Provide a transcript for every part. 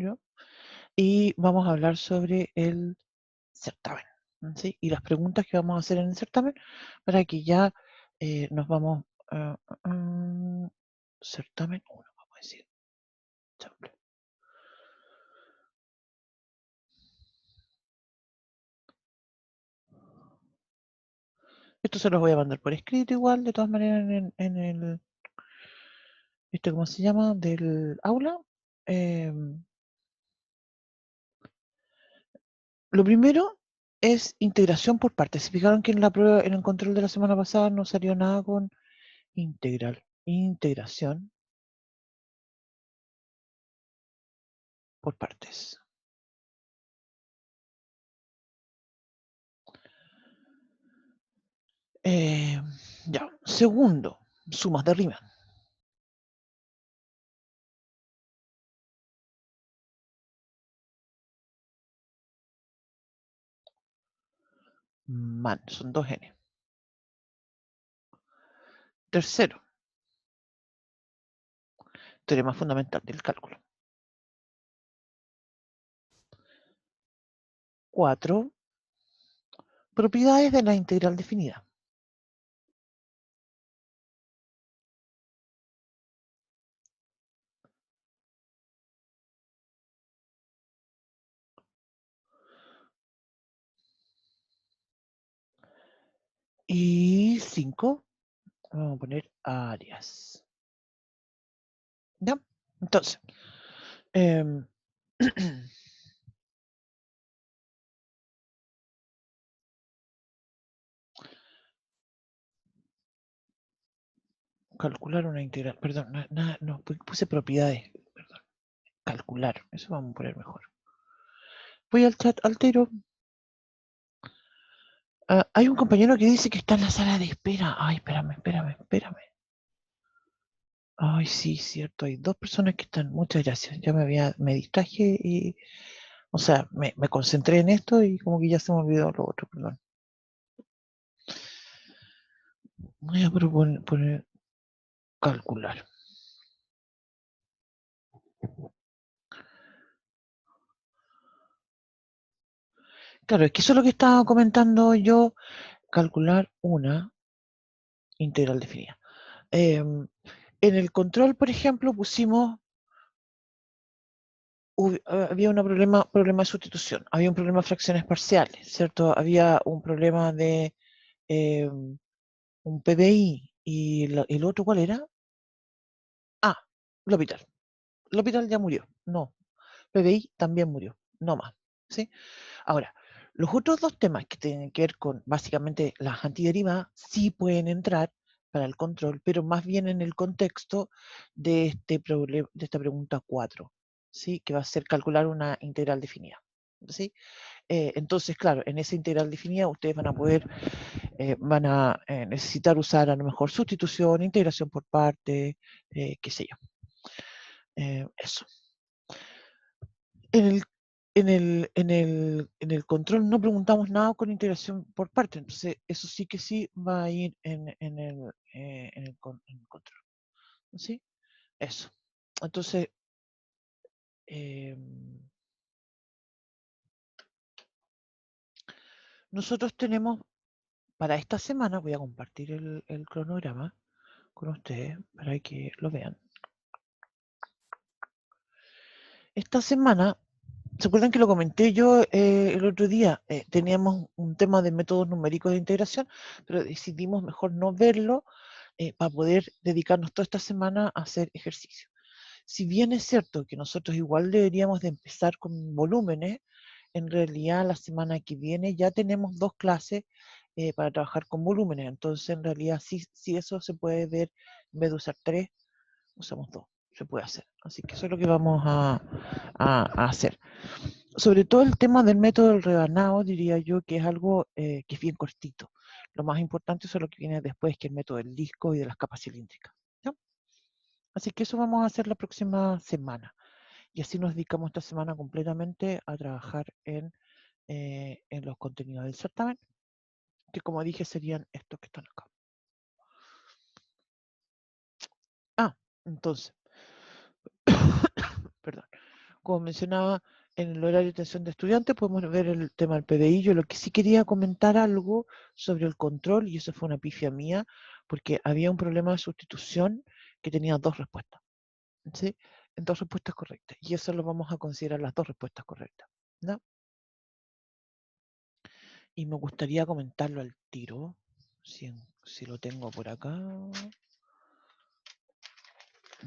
¿yo? Y vamos a hablar sobre el certamen, ¿sí? Y las preguntas que vamos a hacer en el certamen para que ya nos vamos a certamen 1, vamos a decir. Chambre. Esto se los voy a mandar por escrito igual, de todas maneras, en el, ¿cómo se llama? Del aula. Lo primero es integración por partes. Se fijaron que en la prueba, en el control de la semana pasada no salió nada con integral. Integración por partes. Ya. Segundo, sumas de Riemann. Man, son 2n. Tercero, teorema fundamental del cálculo. 4, propiedades de la integral definida. Y 5, vamos a poner áreas. ¿Ya? Entonces, calcular una integral. Perdón, no, puse propiedades. Perdón. Calcular. Eso vamos a poner mejor. Voy al chat, altero. Hay un compañero que dice que está en la sala de espera. Ay, espérame. Ay, sí, cierto. Hay 2 personas que están. Muchas gracias. Ya me distraje y, o sea, me concentré en esto y como que ya se me olvidó lo otro, perdón. Voy a poner calcular. Claro, es que eso es lo que estaba comentando yo. Calcular una integral definida. En el control, por ejemplo, pusimos, había un problema de sustitución, había un problema de fracciones parciales, ¿cierto? Había un problema de un PBI y el otro, ¿cuál era? Ah, L'Hopital. L'Hopital ya murió, no. PBI también murió, no más, ¿sí? Ahora, los otros 2 temas que tienen que ver con básicamente las antiderivadas sí pueden entrar para el control, pero más bien en el contexto de, de esta pregunta 4, ¿sí? Que va a ser calcular una integral definida, ¿sí? Entonces, claro, en esa integral definida ustedes van a poder, van a necesitar usar a lo mejor sustitución, integración por parte, qué sé yo. Eso. En el control no preguntamos nada con integración por parte, entonces eso sí que sí va a ir en el control. ¿Sí? Eso. Entonces, nosotros tenemos para esta semana, voy a compartir el cronograma con ustedes para que lo vean. Esta semana, ¿se acuerdan que lo comenté yo el otro día? Teníamos un tema de métodos numéricos de integración, pero decidimos mejor no verlo para poder dedicarnos toda esta semana a hacer ejercicio. Si bien es cierto que nosotros igual deberíamos de empezar con volúmenes, en realidad la semana que viene ya tenemos 2 clases para trabajar con volúmenes, entonces en realidad sí eso se puede ver, en vez de usar 3, usamos 2, se puede hacer. Así que eso es lo que vamos a hacer. Sobre todo el tema del método del rebanado, diría yo que es algo que es bien cortito. Lo más importante es lo que viene después, que es el método del disco y de las capas cilíndricas. ¿No? Así que eso vamos a hacer la próxima semana. Y así nos dedicamos esta semana completamente a trabajar en los contenidos del certamen, que como dije serían estos que están acá. Entonces, perdón. como mencionaba, en el horario de atención de estudiantes podemos ver el tema del PBI. Yo lo que sí quería comentar algo sobre el control, y eso fue una pifia mía, porque había un problema de sustitución que tenía dos respuestas, ¿sí? En dos respuestas correctas. Y eso lo vamos a considerar las dos respuestas correctas, ¿no? Y me gustaría comentarlo al tiro, si lo tengo por acá.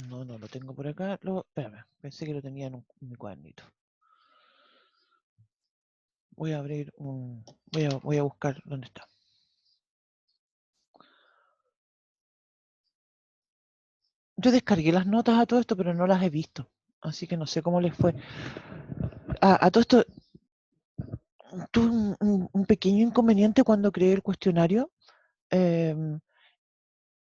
No, no lo tengo por acá. Espérame, pensé que lo tenía en mi cuadernito. Voy a abrir un... Voy a buscar dónde está. Yo descargué las notas a todo esto, pero no las he visto. Así que no sé cómo les fue. A todo esto, tuve un pequeño inconveniente cuando creé el cuestionario. em,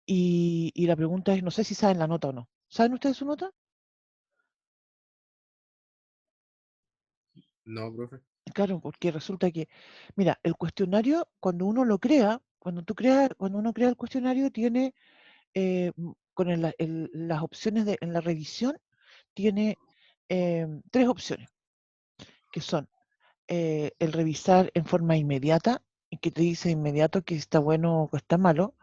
y la pregunta es, no sé si saben la nota o no. ¿Saben ustedes su nota? No, profe. Claro, porque resulta que, mira, el cuestionario, cuando uno lo crea, cuando uno crea el cuestionario, tiene, con las opciones en la revisión, tiene tres opciones, que son el revisar en forma inmediata, y que te dice inmediato que está bueno o que está malo,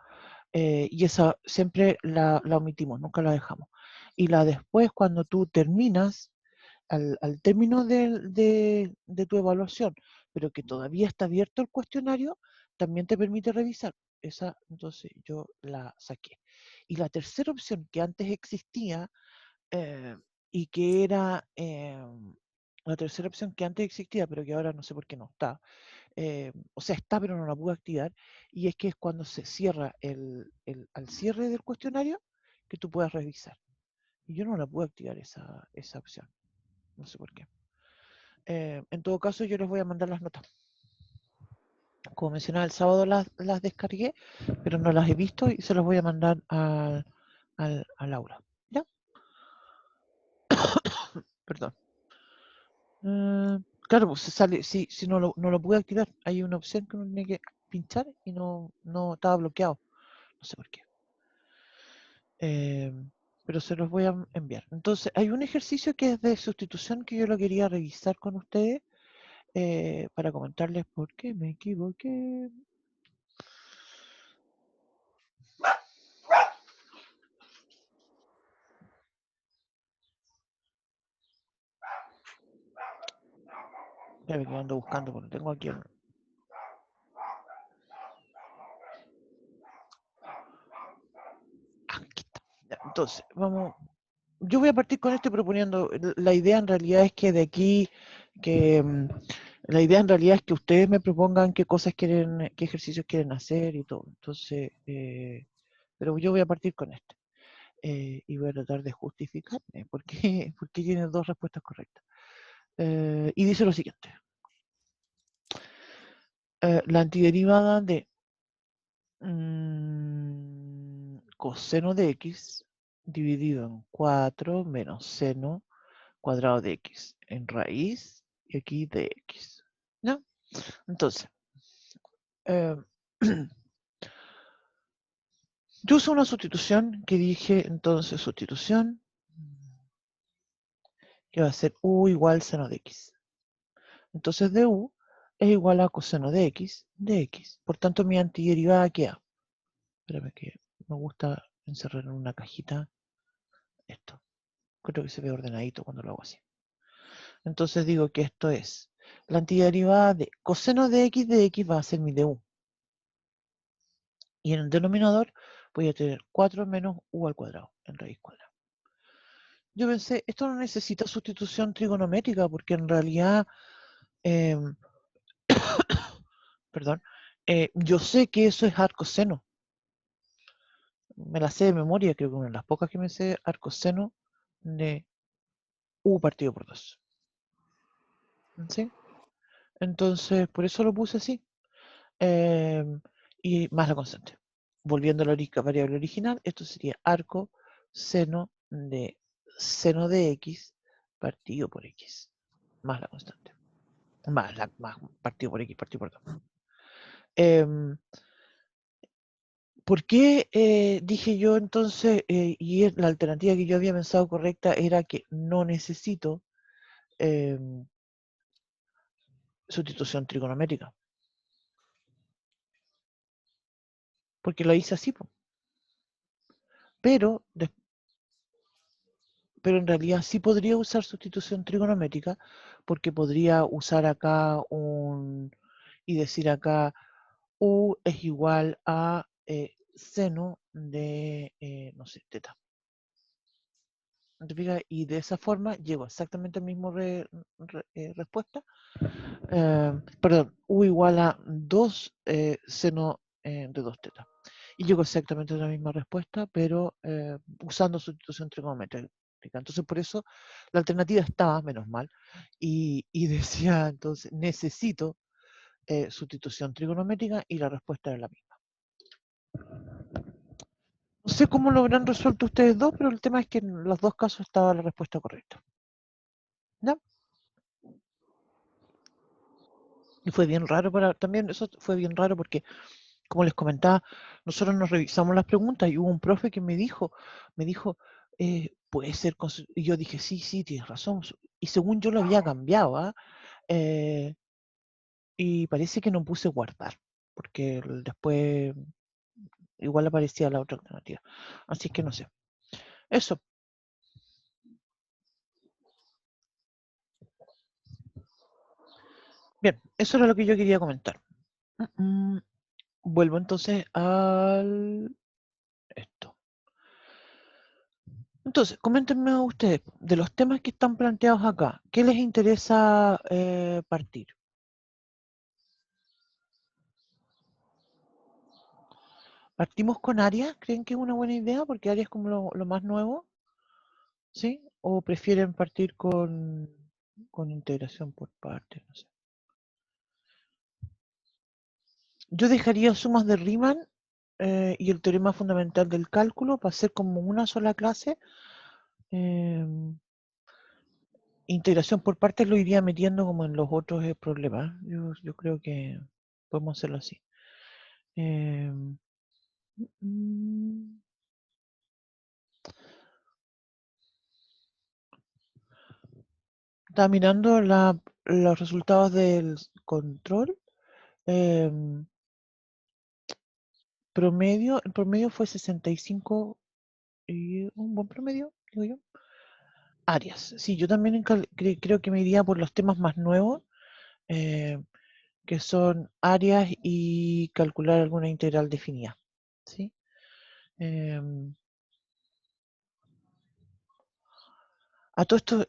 y esa siempre la omitimos, nunca la dejamos. Y la después, cuando tú terminas, al término de tu evaluación, pero que todavía está abierto el cuestionario, también te permite revisar. Esa, entonces, yo la saqué. Y la tercera opción que antes existía, eh, y que era la tercera opción que antes existía, pero que ahora no sé por qué no está, o sea, está, pero no la pude activar, y es que es cuando se cierra al cierre del cuestionario, que tú puedas revisar. Y yo no la pude activar esa opción, no sé por qué. En todo caso, yo les voy a mandar las notas. Como mencionaba, el sábado las descargué, pero no las he visto y se las voy a mandar a Laura. ¿Ya? Perdón. Claro, pues se sale, si no lo pude activar, hay una opción que uno tiene que pinchar y no estaba bloqueado. No sé por qué. Eh, pero se los voy a enviar. Entonces, hay un ejercicio que es de sustitución que yo lo quería revisar con ustedes, para comentarles por qué me equivoqué. Espérame que ando buscando porque tengo aquí aquí está. Ya, entonces, vamos. Yo voy a partir con este proponiendo. La idea en realidad es que de aquí, que la idea en realidad es que ustedes me propongan qué cosas quieren, qué ejercicios quieren hacer y todo. Entonces, pero yo voy a partir con este. Y voy a tratar de justificarme porque tiene dos respuestas correctas. Y dice lo siguiente. La antiderivada de coseno de x dividido en 4 menos seno cuadrado de x en raíz y aquí de x. ¿No? Entonces, eh, yo uso una sustitución que dije, entonces, sustitución que va a ser u igual seno de x. Entonces, de u es igual a coseno de x de x. Por tanto, mi antiderivada queda. Espérame que me gusta encerrar en una cajita esto. Creo que se ve ordenadito cuando lo hago así. Entonces digo que esto es la antiderivada de coseno de x va a ser mi du. Y en el denominador voy a tener 4 menos u al cuadrado en raíz cuadrada. Yo pensé, esto no necesita sustitución trigonométrica porque en realidad, eh, perdón, yo sé que eso es arcoseno. Me la sé de memoria, creo que una de las pocas que me sé arcoseno de u partido por 2. ¿Sí? Entonces, por eso lo puse así. Y más la constante. Volviendo a la variable original, esto sería arco seno de x partido por x, más la constante. Más partido por x, partido por 2. ¿Por qué dije yo entonces, y la alternativa que yo había pensado correcta era que no necesito sustitución trigonométrica. Porque lo hice así, po. Pero en realidad sí podría usar sustitución trigonométrica, porque podría usar acá y decir acá U es igual a seno de, no sé, teta. ¿Te fijas? Y de esa forma llego exactamente al mismo respuesta. Perdón, U igual a 2 seno de 2 teta. Y llego exactamente a la misma respuesta, pero usando sustitución trigonométrica. Entonces, por eso la alternativa estaba, menos mal, y decía, entonces, necesito sustitución trigonométrica, y la respuesta era la misma. No sé cómo lo habrán resuelto ustedes dos, pero el tema es que en los dos casos estaba la respuesta correcta. ¿Ya? Y fue bien raro también eso fue bien raro porque, como les comentaba, nosotros nos revisamos las preguntas y hubo un profe que me dijo, puede ser, y yo dije, sí, sí, tienes razón. Y según yo lo había cambiado, ¿ah? Y parece que no puse guardar, porque después igual aparecía la otra alternativa. Así que no sé. Eso, bien, eso era lo que yo quería comentar. Vuelvo entonces al esto. Entonces, coméntenme ustedes, de los temas que están planteados acá, ¿qué les interesa partir? ¿Partimos con áreas? ¿Creen que es una buena idea? Porque áreas es como lo más nuevo, ¿sí? ¿O prefieren partir con integración por partes? No sé. Yo dejaría sumas de Riemann y el teorema fundamental del cálculo para hacer como una sola clase. Integración por partes lo iría metiendo como en los otros problemas. Yo creo que podemos hacerlo así. Eh, mm, Estaba mirando los resultados del control. El promedio fue 65 y un buen promedio, digo yo. Áreas. Sí, yo también creo que me iría por los temas más nuevos, eh, que son áreas y calcular alguna integral definida. ¿Sí? Em, a todo esto,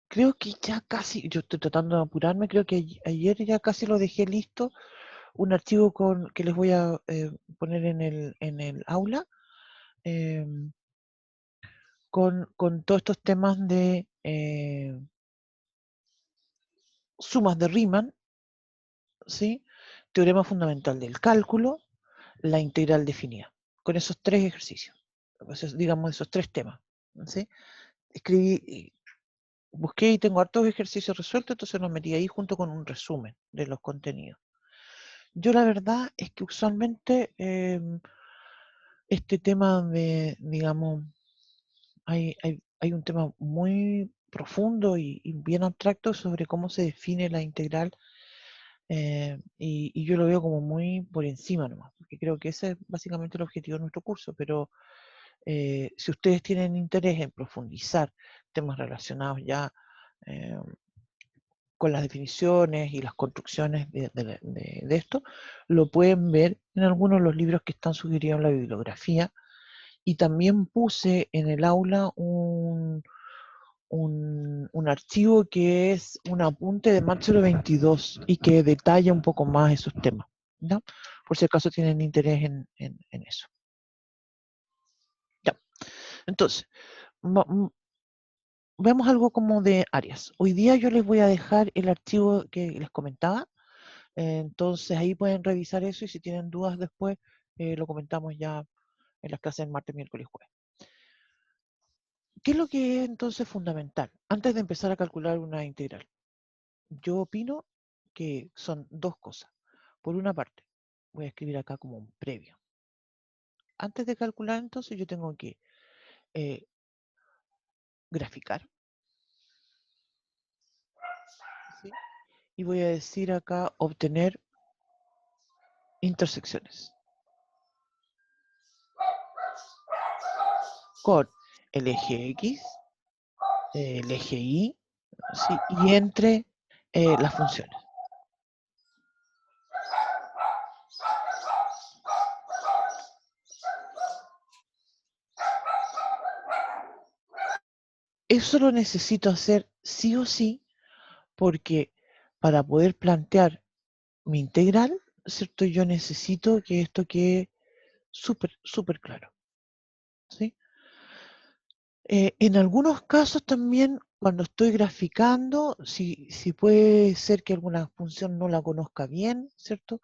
creo que ya casi, yo estoy tratando de apurarme, creo que ayer ya casi lo dejé listo, un archivo que les voy a poner en el aula, em, con todos estos temas de sumas de Riemann, ¿sí? Teorema fundamental del cálculo, la integral definida, con esos tres ejercicios, digamos esos tres temas, ¿sí? Escribí, busqué y tengo hartos ejercicios resueltos, entonces los metí ahí junto con un resumen de los contenidos. Yo la verdad es que usualmente este tema de, digamos, hay un tema muy profundo y bien abstracto sobre cómo se define la integral, y yo lo veo como muy por encima nomás, porque creo que ese es básicamente el objetivo de nuestro curso, pero si ustedes tienen interés en profundizar temas relacionados ya eh, con las definiciones y las construcciones de esto, lo pueden ver en algunos de los libros que están sugeridos en la bibliografía. Y también puse en el aula un archivo que es un apunte de Máximo 22 y que detalla un poco más esos temas, ¿no? Por si acaso tienen interés en eso. Ya. Entonces, vemos algo como de áreas. Hoy día yo les voy a dejar el archivo que les comentaba. Entonces ahí pueden revisar eso y si tienen dudas después, lo comentamos ya en las clases del martes, miércoles y jueves. ¿Qué es lo que es entonces fundamental? Antes de empezar a calcular una integral, yo opino que son dos cosas. Por una parte, voy a escribir acá como un previo. Antes de calcular entonces yo tengo que eh, graficar, ¿sí? Y voy a decir acá obtener intersecciones con el eje X, el eje Y, ¿sí? Y entre las funciones. Eso lo necesito hacer sí o sí, porque para poder plantear mi integral, ¿cierto? Yo necesito que esto quede súper claro, ¿sí? En algunos casos también, cuando estoy graficando, si puede ser que alguna función no la conozca bien, ¿cierto?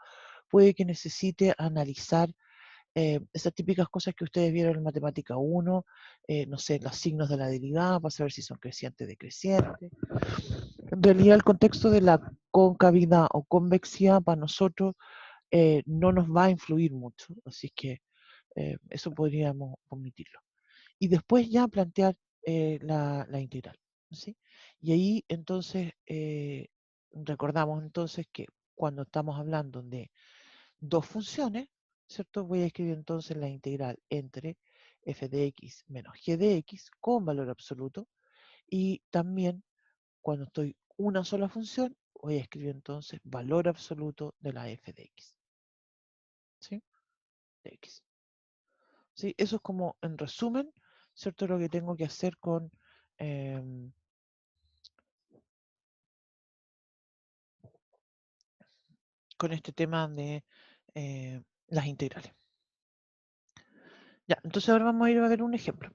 Puede que necesite analizar esas típicas cosas que ustedes vieron en Matemática 1, no sé, los signos de la derivada, para saber si son crecientes o decrecientes. En realidad, el contexto de la concavidad o convexidad para nosotros no nos va a influir mucho, así que eso podríamos omitirlo. Y después ya plantear la integral, ¿sí? Y ahí entonces recordamos entonces que cuando estamos hablando de dos funciones, ¿cierto? Voy a escribir entonces la integral entre f de x menos g de x con valor absoluto, y también cuando estoy una sola función, voy a escribir entonces valor absoluto de la f de x, ¿sí? De x. ¿Sí? Eso es como en resumen, ¿cierto? Lo que tengo que hacer em, con este tema de las integrales. Ya, entonces ahora vamos a ir a ver un ejemplo.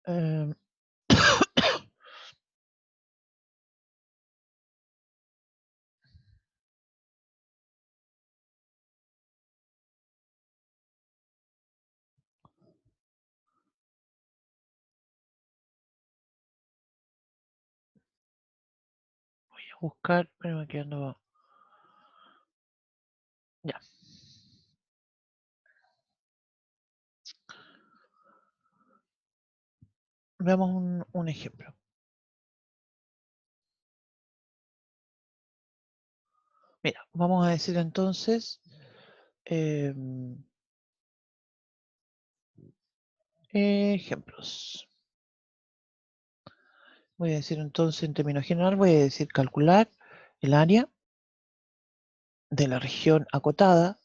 Em, voy a buscar, pero me quedando. Ya. Veamos un ejemplo. Mira, vamos a decir entonces ejemplos. Voy a decir entonces en términos general, voy a decir calcular el área de la región acotada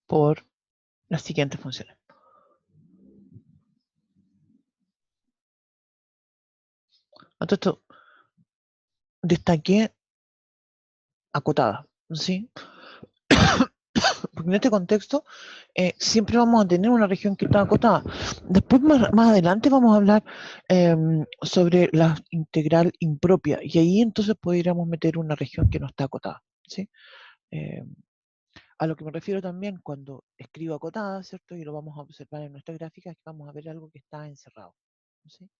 por las siguientes funciones. Entonces, destaqué acotada, ¿sí? Porque en este contexto siempre vamos a tener una región que está acotada. Después, más adelante, vamos a hablar sobre la integral impropia, y ahí entonces podríamos meter una región que no está acotada, ¿sí? A lo que me refiero también cuando escribo acotada, ¿cierto? Y lo vamos a observar en nuestra gráfica, es que vamos a ver algo que está encerrado, ¿sí?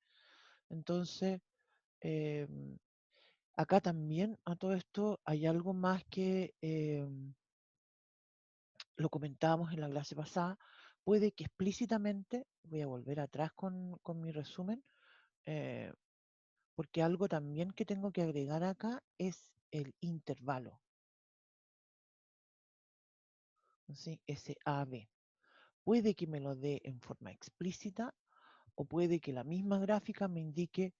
Entonces, acá también a todo esto hay algo más que lo comentábamos en la clase pasada. Puede que explícitamente, voy a volver atrás con mi resumen, eh, porque algo también que tengo que agregar acá es el intervalo, ¿sí? Ese AB. Puede que me lo dé en forma explícita o puede que la misma gráfica me indique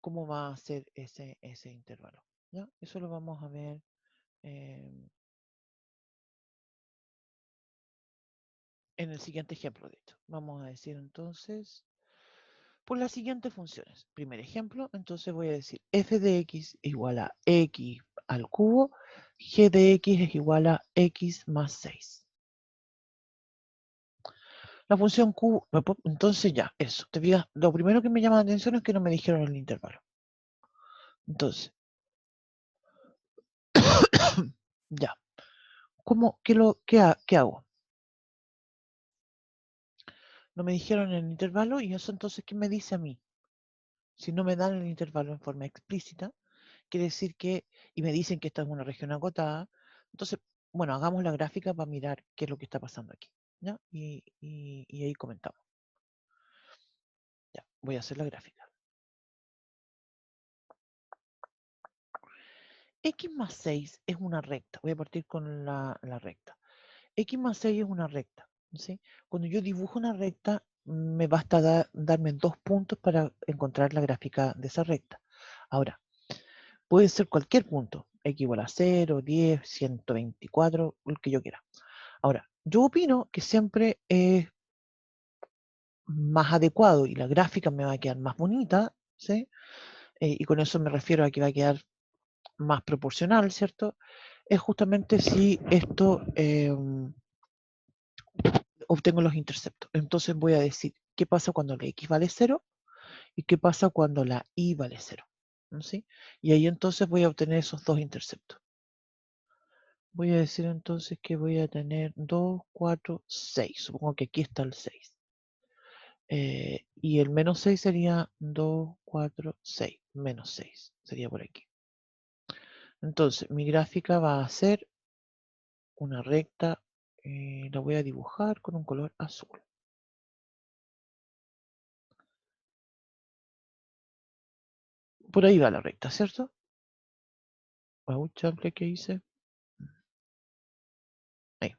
cómo va a ser ese intervalo, ¿ya? Eso lo vamos a ver en el siguiente ejemplo, de hecho. Vamos a decir entonces, por las siguientes funciones. Primer ejemplo, entonces voy a decir f de x igual a x al cubo, g de x es igual a x más 6. La función q, entonces ya, eso. Te fijas, lo primero que me llama la atención es que no me dijeron el intervalo. Entonces, Ya. ¿Qué hago? No me dijeron el intervalo y eso entonces, ¿qué me dice a mí? Si no me dan el intervalo en forma explícita, quiere decir que, y me dicen que esta es una región agotada, entonces, bueno, hagamos la gráfica para mirar qué es lo que está pasando aquí, ¿ya? Y ahí comentamos. Ya, voy a hacer la gráfica. X más 6 es una recta. Voy a partir con la recta. X más 6 es una recta, ¿sí? Cuando yo dibujo una recta, me basta darme 2 puntos para encontrar la gráfica de esa recta. Ahora, puede ser cualquier punto, x igual a 0, 10, 124, el que yo quiera. Ahora, yo opino que siempre es más adecuado y la gráfica me va a quedar más bonita, ¿sí? Y con eso me refiero a que va a quedar más proporcional, ¿cierto? Es justamente si esto obtengo los interceptos. Entonces voy a decir qué pasa cuando la x vale 0 y qué pasa cuando la y vale 0. ¿Sí? Y ahí entonces voy a obtener esos dos interceptos. Voy a decir entonces que voy a tener 2, 4, 6. Supongo que aquí está el 6. Y el menos 6 sería 2, 4, 6. Menos 6. Sería por aquí. Entonces, mi gráfica va a ser una recta. La voy a dibujar con un color azul. Por ahí va la recta, ¿cierto? Un chample que hice. Ahí,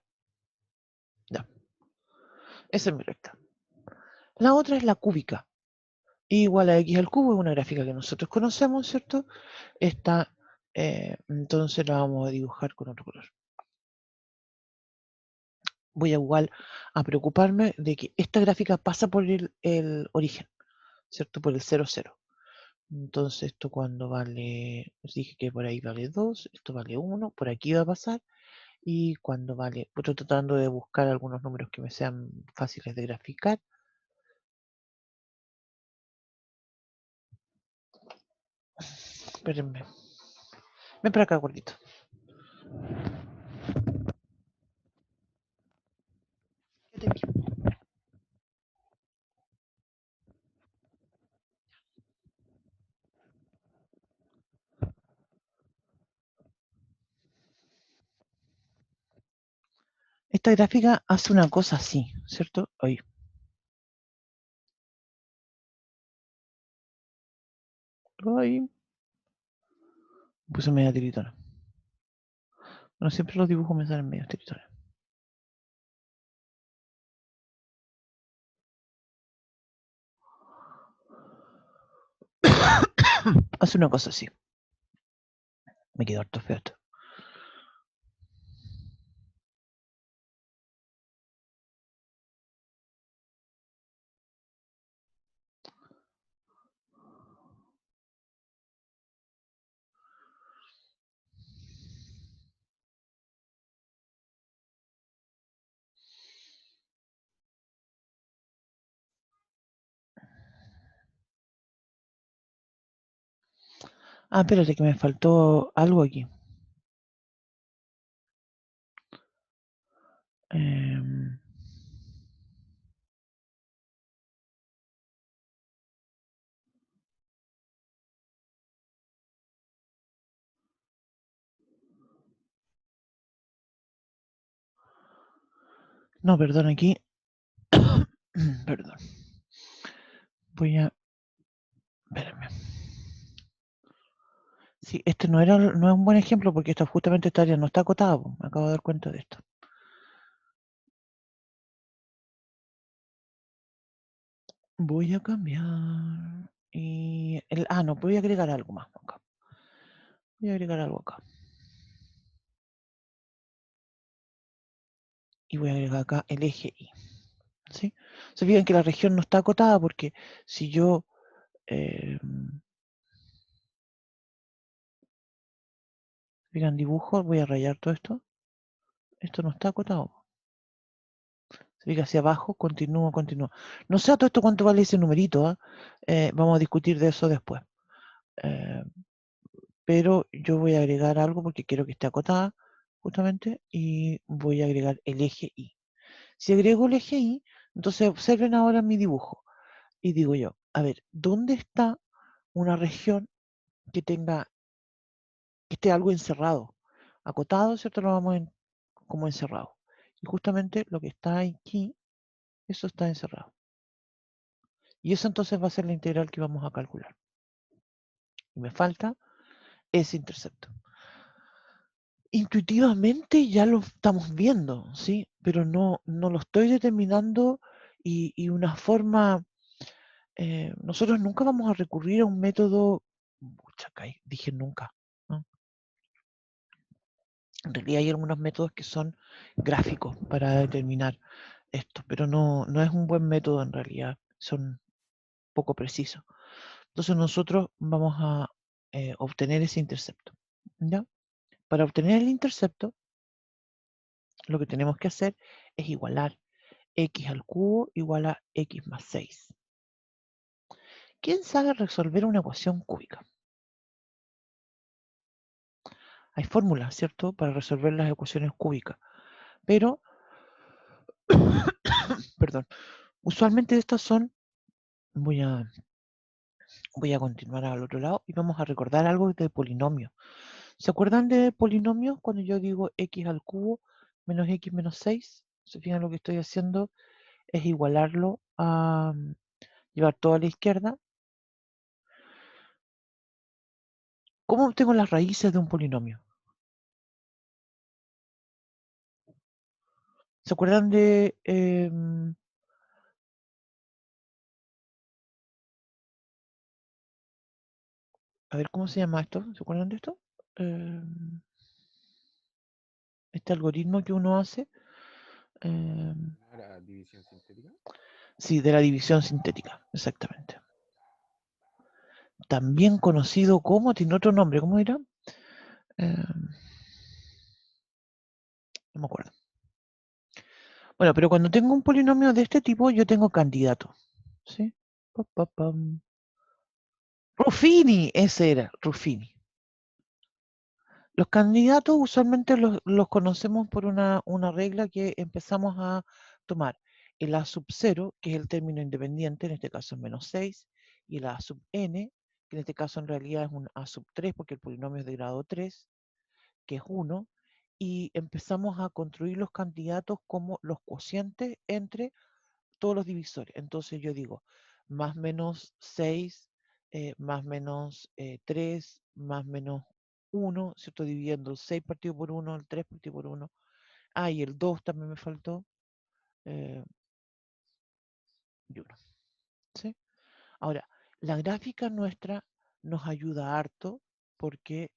ya. Esa es mi recta. La otra es la cúbica. Igual a x al cubo es una gráfica que nosotros conocemos, ¿cierto? Esta, entonces la vamos a dibujar con otro color. Voy a igual a preocuparme de que esta gráfica pasa por el origen, ¿cierto? Por el 0, 0. Entonces esto cuando vale, os dije que por ahí vale 2, esto vale 1, por aquí va a pasar. Y cuando vale, estoy tratando de buscar algunos números que me sean fáciles de graficar. Espérenme. Ven para acá, gordito. Quédate aquí. Esta gráfica hace una cosa así, ¿cierto? Ahí. Ahí. Puse media tiritona. Bueno, siempre los dibujos me salen medio tiritones. Hace una cosa así. Me quedó harto feo esto. Ah, espérate que me faltó algo aquí. Eh, no, perdón, aquí. Perdón. Voy a. Espérenme. Sí, este no es un buen ejemplo porque justamente esta área no está acotada. Me acabo de dar cuenta de esto. Voy a cambiar. No, voy a agregar algo más acá. Voy a agregar algo acá. Y voy a agregar acá el eje Y. ¿Sí? Se fijan que la región no está acotada porque si yo fijan dibujo, voy a rayar todo esto. Esto no está acotado. Se fija hacia abajo, continúo. No sé a todo esto cuánto vale ese numerito. Vamos a discutir de eso después. Pero yo voy a agregar algo porque quiero que esté acotada. justamente, y voy a agregar el eje Y. Si agrego el eje Y, entonces observen ahora mi dibujo. Y digo yo, a ver, ¿dónde está una región que tenga, que esté algo encerrado? Acotado, ¿cierto? Lo vamos como encerrado. Y justamente lo que está aquí, eso está encerrado. Y eso entonces va a ser la integral que vamos a calcular. Y me falta ese intercepto. Intuitivamente ya lo estamos viendo, ¿sí? Pero no lo estoy determinando y una forma, nosotros nunca vamos a recurrir a un método, dije nunca, ¿no? En realidad hay algunos métodos que son gráficos para determinar esto, pero no es un buen método en realidad, son poco precisos. Entonces nosotros vamos a obtener ese intercepto, ¿ya? Para obtener el intercepto, lo que tenemos que hacer es igualar x al cubo igual a x más 6. ¿Quién sabe resolver una ecuación cúbica? Hay fórmulas, ¿cierto?, para resolver las ecuaciones cúbicas, pero, perdón, usualmente estas son, voy a continuar al otro lado y vamos a recordar algo de polinomio. ¿Se acuerdan de polinomios cuando yo digo x al cubo menos x menos 6? ¿Se fijan lo que estoy haciendo? Es igualarlo a llevar todo a la izquierda. ¿Cómo obtengo las raíces de un polinomio? ¿Se acuerdan de a ver, ¿cómo se llama esto? ¿Se acuerdan de esto? Este algoritmo que uno hace. ¿No era división sintética? Sí, de la división sintética, exactamente. También conocido como, tiene otro nombre, ¿cómo era? No me acuerdo. Bueno, pero cuando tengo un polinomio de este tipo, yo tengo candidato. ¿Sí? Pa, pa, pam. Ruffini, ese era, Ruffini. Los candidatos usualmente los conocemos por una regla que empezamos a tomar. El A sub 0, que es el término independiente, en este caso es menos 6, y el A sub n, que en este caso en realidad es un A sub 3, porque el polinomio es de grado 3, que es 1, y empezamos a construir los candidatos como los cocientes entre todos los divisores. Entonces yo digo, más menos 6, más menos 3, más menos 1, ¿cierto? Dividiendo el 6 partido por 1, el 3 partido por 1. Ah, y el 2 también me faltó. Y 1. ¿Sí? Ahora, la gráfica nuestra nos ayuda harto porque,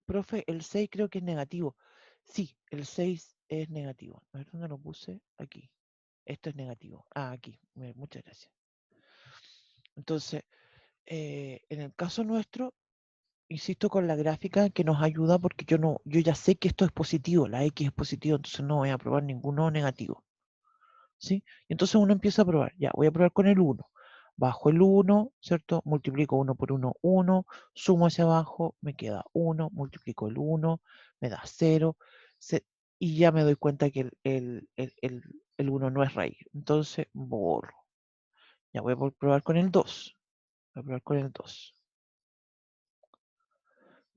profe, el 6 creo que es negativo. Sí, el 6 es negativo. A ver, ¿dónde lo puse? Aquí. Esto es negativo. Ah, aquí. Muchas gracias. Entonces, en el caso nuestro, insisto con la gráfica que nos ayuda porque yo ya sé que esto es positivo, la X es positivo, entonces no voy a probar ninguno negativo. ¿Sí? Y entonces uno empieza a probar. Ya, voy a probar con el 1. Bajo el 1, ¿cierto? Multiplico 1 por 1, 1. Sumo hacia abajo, me queda 1. Multiplico el 1, me da 0. Y ya me doy cuenta que el 1 no es raíz. Entonces borro. Ya voy a probar con el 2. Voy a probar con el 2.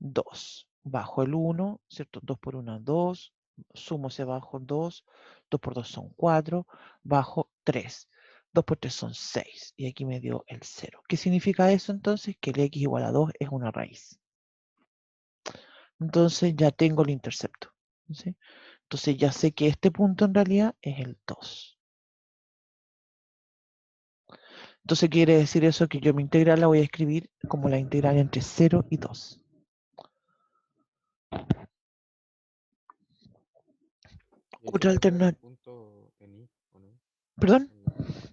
2. Bajo el 1, ¿cierto? 2 por 1, 2. Sumo hacia abajo 2. 2 por 2 son 4. Bajo 3. 2 por 3 son 6. Y aquí me dio el 0. ¿Qué significa eso entonces? Que el x igual a 2 es una raíz. Entonces ya tengo el intercepto. ¿Sí? Entonces ya sé que este punto en realidad es el 2. Entonces quiere decir eso que yo mi integral la voy a escribir como la integral entre 0 y 2. ¿Y ahí se Otra puede sacar el alternativa. punto en I o no? ¿Perdón?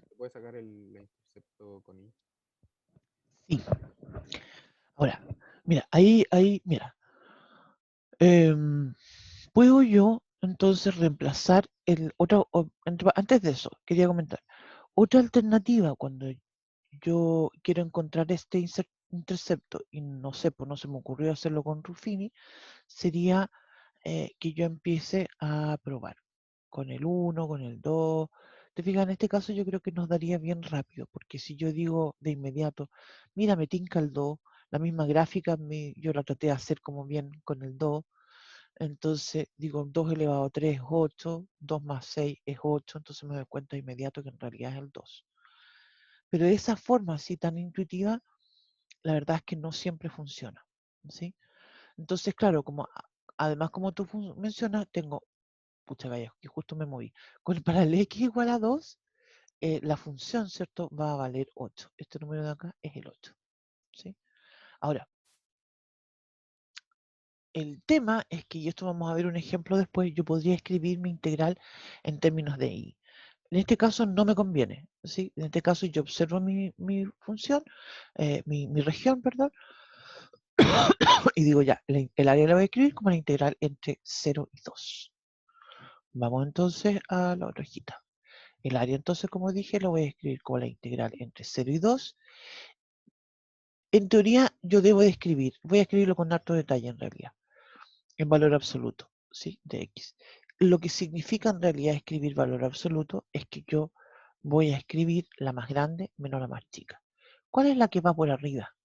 ¿Se puede sacar el intercepto con I? Sí. Ahora, mira, mira. ¿Puedo yo entonces reemplazar el otro? Antes de eso, quería comentar. Otra alternativa cuando yo quiero encontrar este intercepto, y no sé, pues no se me ocurrió hacerlo con Ruffini, sería que yo empiece a probar con el 1, con el 2. Te fijas, en este caso yo creo que nos daría bien rápido, porque si yo digo de inmediato, mira, me tinca el 2, la misma gráfica yo la traté de hacer como bien con el 2, entonces digo 2 elevado a 3 es 8, 2 más 6 es 8, entonces me doy cuenta de inmediato que en realidad es el 2. Pero de esa forma así tan intuitiva, la verdad es que no siempre funciona, ¿sí? Entonces, claro, además como tú mencionas, tengo, pucha gallo, que justo me moví, para el x igual a 2, la función, ¿cierto? Va a valer 8. Este número de acá es el 8, ¿sí? Ahora, el tema es que, y esto vamos a ver un ejemplo después, yo podría escribir mi integral en términos de y. En este caso no me conviene, ¿sí? En este caso yo observo mi función, mi región, perdón, y digo ya, el área la voy a escribir como la integral entre 0 y 2. Vamos entonces a la otra hojita. El área entonces, como dije, lo voy a escribir como la integral entre 0 y 2. En teoría yo debo de escribir, voy a escribirlo con harto detalle en realidad, en valor absoluto, ¿sí? De x. Lo que significa en realidad escribir valor absoluto es que yo voy a escribir la más grande menos la más chica. ¿Cuál es la que va por arriba?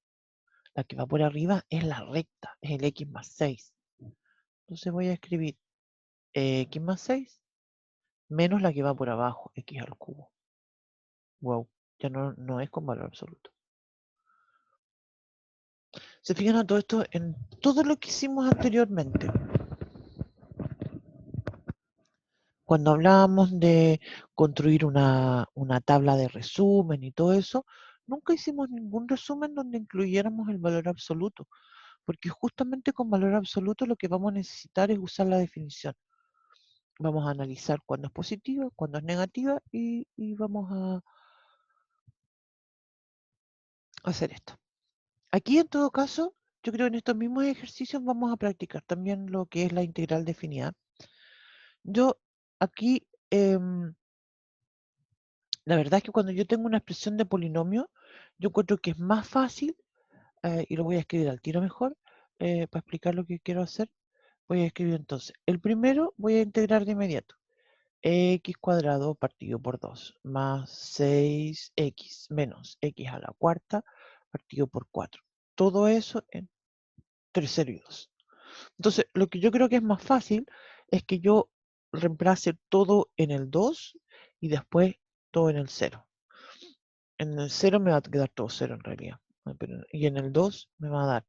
La que va por arriba es la recta, es el x más 6. Entonces voy a escribir x más 6 menos la que va por abajo, x al cubo. Wow, ya no es con valor absoluto. Se fijan a todo esto en todo lo que hicimos anteriormente. Cuando hablábamos de construir una tabla de resumen y todo eso, nunca hicimos ningún resumen donde incluyéramos el valor absoluto, porque justamente con valor absoluto lo que vamos a necesitar es usar la definición. Vamos a analizar cuándo es positiva, cuándo es negativa y vamos a hacer esto. Aquí en todo caso, yo creo que en estos mismos ejercicios vamos a practicar también lo que es la integral definida. Yo aquí, la verdad es que cuando yo tengo una expresión de polinomio, yo encuentro que es más fácil, y lo voy a escribir al tiro mejor, para explicar lo que quiero hacer. Voy a escribir entonces, el primero voy a integrar de inmediato. X cuadrado partido por 2 más 6x menos x a la cuarta partido por 4. Todo eso entre 0 y 2. Entonces, lo que yo creo que es más fácil es que yo reemplace todo en el 2 y después todo en el 0. En el 0 me va a quedar todo 0 en realidad. Y en el 2 me va a dar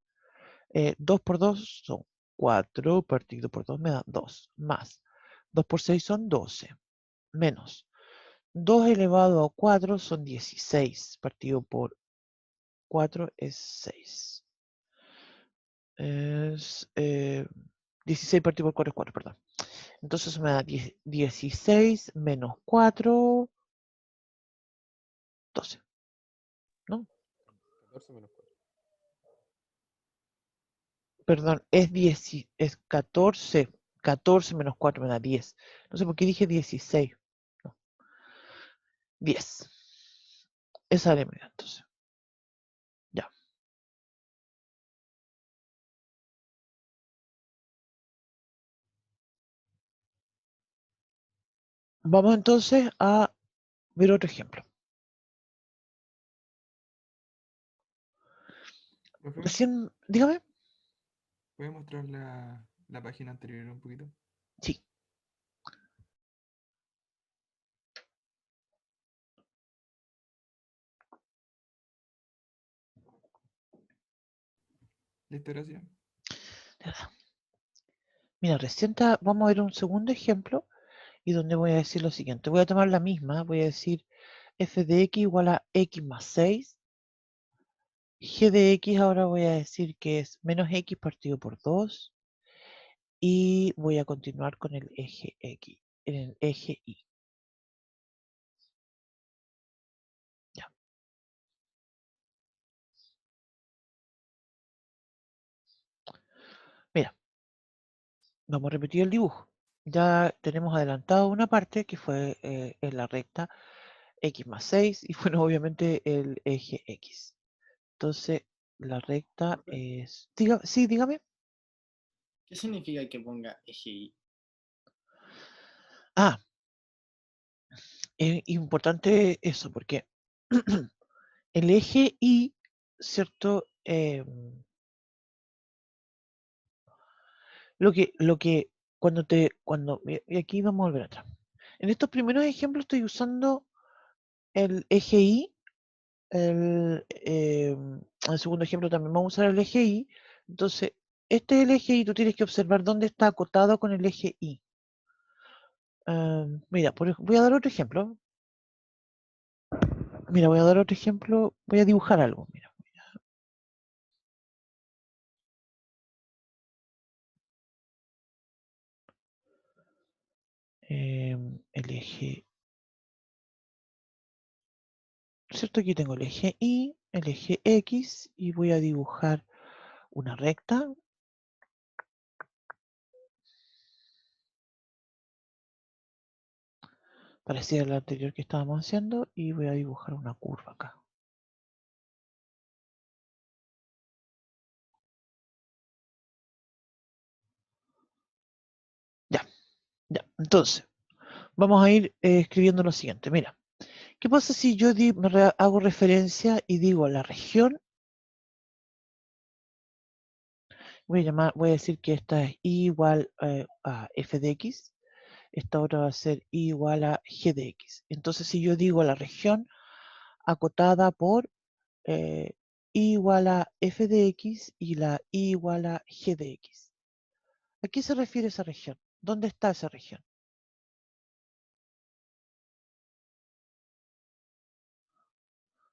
2 por 2 son 4, partido por 2 me da 2, más 2 por 6 son 12, menos 2 elevado a 4 son 16, partido por 4 es 6. Es 16 partido por 4 es 4, perdón. Entonces me da 16 menos 4, 12, ¿no? 14 menos 4. Perdón, es 14, 14 menos 4 me da 10. No sé por qué dije 16. No, 10. Esa era media, entonces. Ya. Vamos entonces a ver otro ejemplo. Profe, Recién, dígame. ¿puede mostrar la página anterior un poquito? Sí. Listo, gracias. Mira, vamos a ver un segundo ejemplo y donde voy a decir lo siguiente. Voy a tomar la misma, voy a decir f de x igual a x más 6. G de x ahora voy a decir que es menos x partido por 2. Y voy a continuar con el eje X, en el eje Y. Ya. Mira, vamos a repetir el dibujo. Ya tenemos adelantado una parte que fue en la recta x más 6 y bueno, obviamente el eje X. Entonces, la recta Profe, es... sí, dígame. ¿qué significa que ponga eje Y? Ah, es importante eso, porque el eje Y, ¿cierto? Y aquí vamos a volver atrás. En estos primeros ejemplos estoy usando el eje Y, el segundo ejemplo también vamos a usar el eje Y. Entonces, este es el eje Y, tú tienes que observar dónde está acotado con el eje Y. Mira, voy a dar otro ejemplo. Mira, voy a dar otro ejemplo. Voy a dibujar algo. Mira. El eje, ¿cierto? Aquí tengo el eje Y, el eje X y voy a dibujar una recta. Parecida a la anterior que estábamos haciendo y voy a dibujar una curva acá. Ya, ya. Entonces, vamos a ir escribiendo lo siguiente. Mira, ¿qué pasa si yo hago referencia y digo la región? Voy a decir que esta es I igual a f de x. Esta otra va a ser I igual a g de x. Entonces, si yo digo la región acotada por I igual a f de x y la I igual a g de x. ¿A qué se refiere esa región? ¿Dónde está esa región?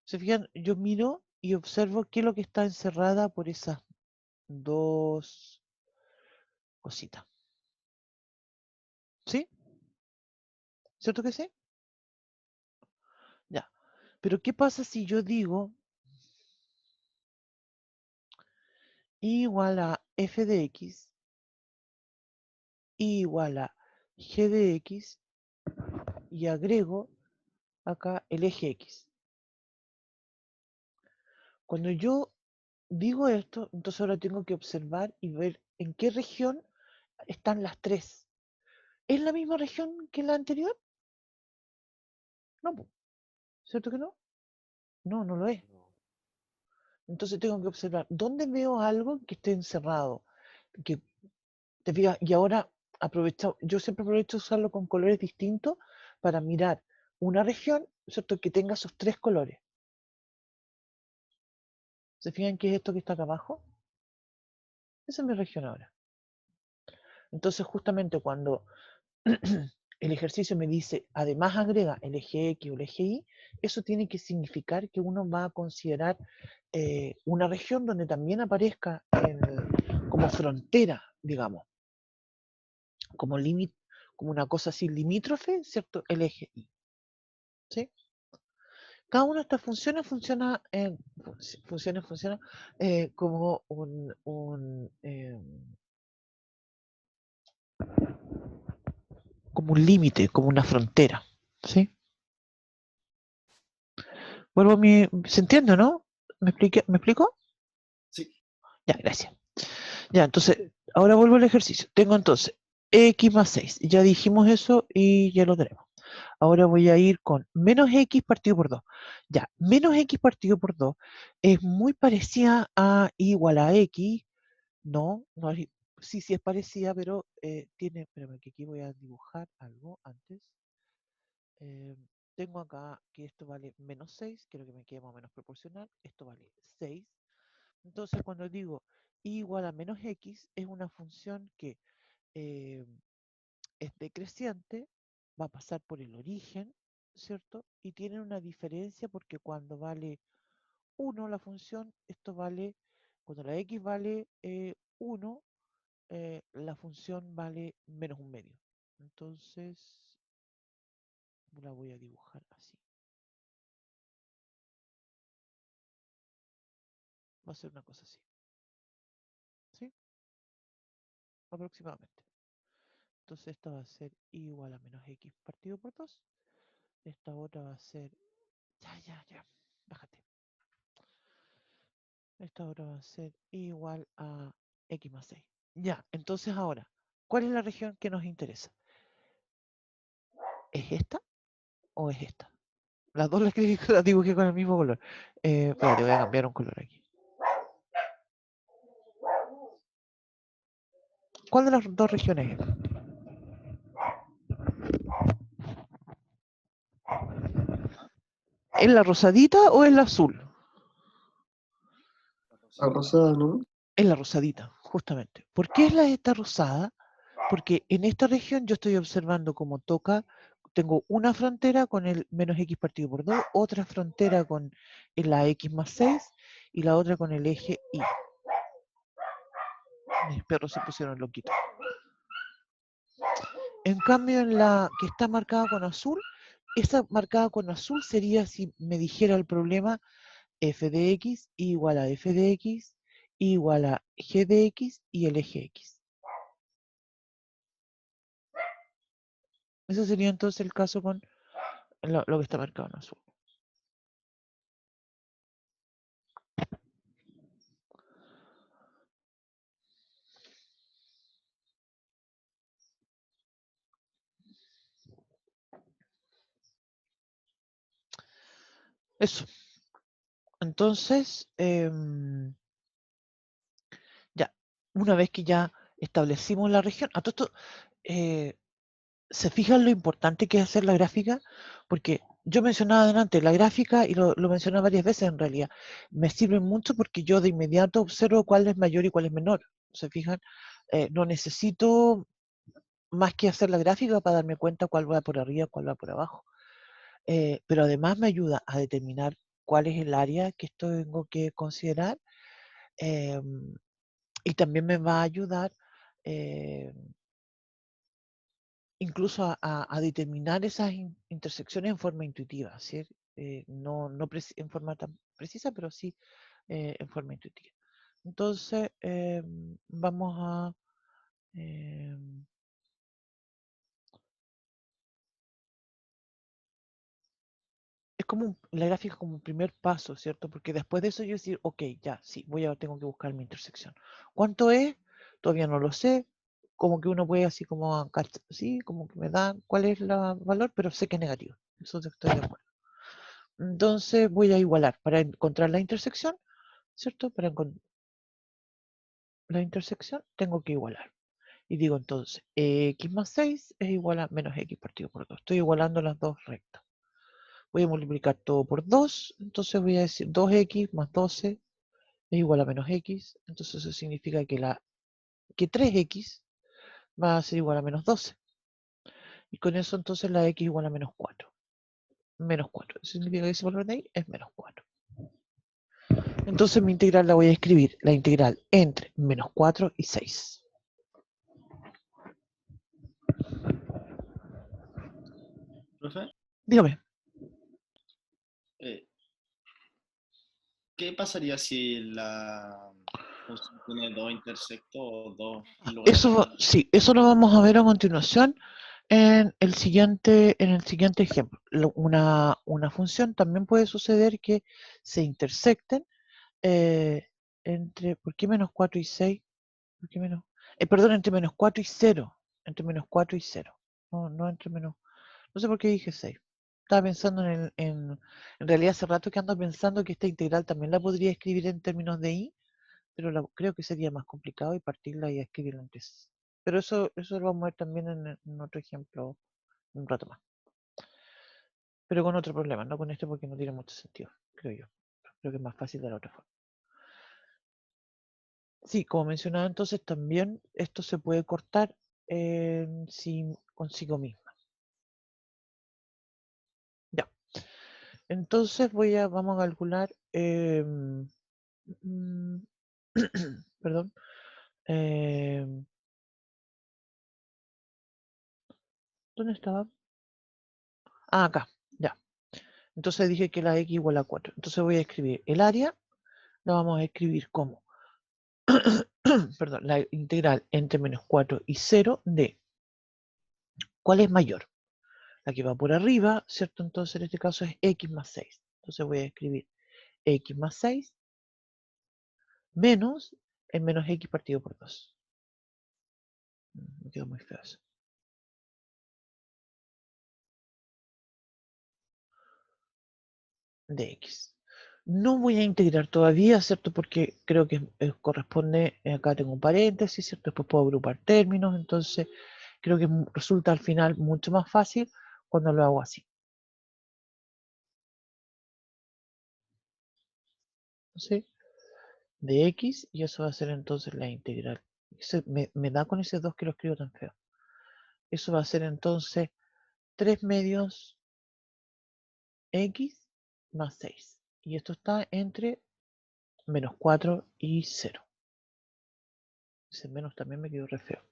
¿Se fijan? Yo miro y observo qué es lo que está encerrada por esas dos cositas. ¿Sí? ¿Cierto que sí? Ya. Pero ¿qué pasa si yo digo I igual a f de x, I igual a g de x y agrego acá el eje x? Cuando yo digo esto, entonces ahora tengo que observar y ver en qué región están las tres. ¿Es la misma región que la anterior? No, po. ¿Cierto que no? No, no lo es. No. Entonces tengo que observar dónde veo algo que esté encerrado. Que te fijas, y ahora yo siempre aprovecho usarlo con colores distintos para mirar una región, ¿cierto? Que tenga esos tres colores. ¿Se fijan qué es esto que está acá abajo? Esa es mi región ahora. Entonces, justamente cuando el ejercicio me dice, además agrega el eje X o el eje Y, eso tiene que significar que uno va a considerar una región donde también aparezca como frontera, digamos, como límite, como una cosa así limítrofe, ¿cierto? El eje Y. ¿Sí? Cada una de estas funciones funciona como como un límite, como una frontera. ¿Sí? ¿Se entiende, no? ¿Me explico? Sí. Ya, gracias. Ya, entonces, ahora vuelvo al ejercicio. Tengo entonces x más 6. Ya dijimos eso y ya lo tenemos. Ahora voy a ir con menos x partido por 2. Ya, menos x partido por 2 es muy parecida a igual a x. No, no es, sí, sí es parecida, pero tiene, espérame, que aquí voy a dibujar algo antes. Eh, tengo acá que esto vale menos 6, quiero que me quede más o menos proporcional. Esto vale 6. Entonces, cuando digo y igual a menos x, es una función que eh, es decreciente, va a pasar por el origen, ¿cierto? Y tiene una diferencia porque cuando vale 1 la función, cuando la x vale 1, la función vale menos un medio. Entonces, la voy a dibujar así. Va a ser una cosa así. ¿Sí? Aproximadamente. Entonces esta va a ser igual a menos x partido por 2. Esta otra va a ser... Ya, ya, ya. Bájate. Esta ahora va a ser igual a x más 6. Ya, entonces ahora, ¿cuál es la región que nos interesa? ¿Es esta o es esta? Las dos las las dibujé con el mismo color. Espérate, voy a cambiar un color aquí. ¿Cuál de las dos regiones es? ¿Es la rosadita o es la azul? La rosada, ¿no? Es la rosadita, justamente. ¿Por qué es esta rosada? Porque en esta región yo estoy observando cómo toca, tengo una frontera con el menos x partido por 2, otra frontera con la x más 6 y la otra con el eje y. Mis perros se pusieron loquitos. En cambio, en la que está marcada con azul, esa marcada con azul sería si me dijera el problema f de x igual a f de x igual a g de x y el eje x. Ese sería entonces el caso con lo que está marcado en azul. Eso. Entonces, ya, una vez que ya establecimos la región, a todo esto, ¿se fijan lo importante que es hacer la gráfica? Porque yo mencionaba adelante la gráfica, y lo mencioné varias veces en realidad, me sirve mucho porque yo de inmediato observo cuál es mayor y cuál es menor. ¿Se fijan? No necesito más que hacer la gráfica para darme cuenta cuál va por arriba, cuál va por abajo. Pero además me ayuda a determinar cuál es el área que tengo que considerar, y también me va a ayudar incluso a determinar esas intersecciones en forma intuitiva, ¿sí? No en forma tan precisa, pero sí en forma intuitiva. Entonces, vamos a... es como la gráfica como un primer paso, ¿cierto? Porque después de eso yo decir, ok, ya, sí, tengo que buscar mi intersección. ¿Cuánto es? Todavía no lo sé. Como que uno puede así como, sí, como que me da cuál es el valor, pero sé que es negativo. Eso estoy de acuerdo. Entonces voy a igualar para encontrar la intersección, ¿cierto? Para encontrar la intersección tengo que igualar. Y digo entonces, x más 6 es igual a menos x partido por 2. Estoy igualando las dos rectas. Voy a multiplicar todo por 2, entonces voy a decir 2x más 12 es igual a menos x. Entonces eso significa que 3x va a ser igual a menos 12. Y con eso entonces la x igual a menos 4. Menos 4. Eso significa que ese valor de ahí es menos 4. Entonces mi integral la voy a escribir, la integral entre menos 4 y 6. ¿Profe? Dígame. ¿Qué pasaría si la función tiene dos intersectos o dos lugares? Sí, eso lo vamos a ver a continuación en el siguiente ejemplo. Una función también puede suceder que se intersecten ¿por qué menos 4 y 6? ¿Por qué menos? Perdón, entre menos 4 y 0. Entre menos 4 y 0. No entre menos. No sé por qué dije 6. Estaba pensando en realidad hace rato que ando pensando que esta integral también la podría escribir en términos de i, pero creo que sería más complicado y partirla y escribirla antes. Pero eso lo vamos a ver también en otro ejemplo un rato más. Pero con otro problema, no con este porque no tiene mucho sentido, creo yo. Creo que es más fácil de la otra forma. Sí, como mencionaba entonces, también esto se puede cortar consigo misma. Ya. Entonces vamos a calcular, perdón, ¿dónde estaba? Ah, acá, ya. Entonces dije que la x igual a 4. Entonces voy a escribir el área, la vamos a escribir como, perdón, la integral entre menos 4 y 0 de, ¿cuál es mayor? La que va por arriba, ¿cierto? Entonces en este caso es x más 6. Entonces voy a escribir x más 6 menos el menos x partido por 2. Me quedó muy feo eso. De x. No voy a integrar todavía, ¿cierto? Porque creo que corresponde, acá tengo un paréntesis, ¿cierto? Después puedo agrupar términos, entonces creo que resulta al final mucho más fácil cuando lo hago así. ¿Sí? De x, y eso va a ser entonces la integral. Me da con ese 2 que lo escribo tan feo. Eso va a ser entonces 3 medios x más 6. Y esto está entre menos 4 y 0. Ese menos también me quedó re feo.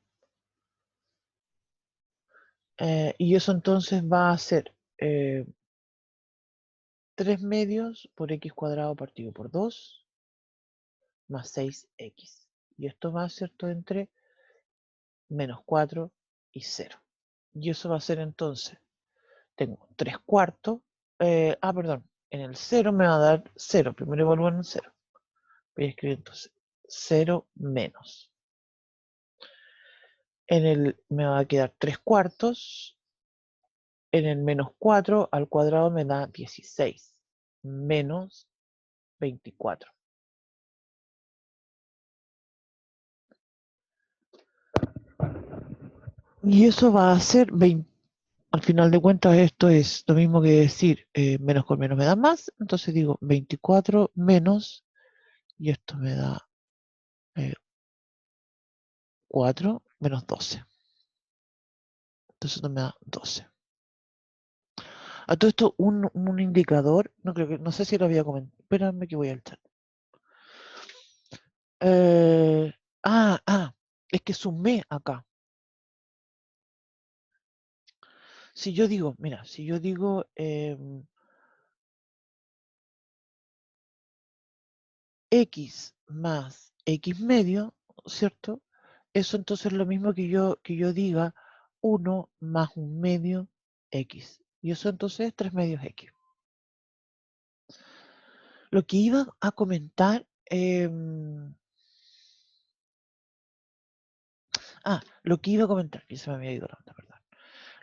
Y eso entonces va a ser 3 medios por x cuadrado partido por 2 más 6x. Y esto va a ser todo entre menos 4 y 0. Y eso va a ser entonces, tengo 3 cuartos, perdón, en el 0 me va a dar 0, primero evalúo en el 0. Voy a escribir entonces 0 menos. En el me va a quedar 3 cuartos, en el menos 4 al cuadrado me da 16, menos 24. Y eso va a ser 20. Al final de cuentas esto es lo mismo que decir menos con menos me da más. Entonces digo 24 menos, y esto me da 4 menos 12. Entonces esto me da 12. A todo esto un indicador, no sé si lo había comentado. Espérame que voy al chat. Es que sumé acá. Si yo digo, mira, si yo digo x más x medio, ¿cierto? Eso entonces es lo mismo que yo diga 1 más un medio x. Y eso entonces es 3 medios x. Lo que iba a comentar... lo que iba a comentar, que se me había ido la onda, perdón.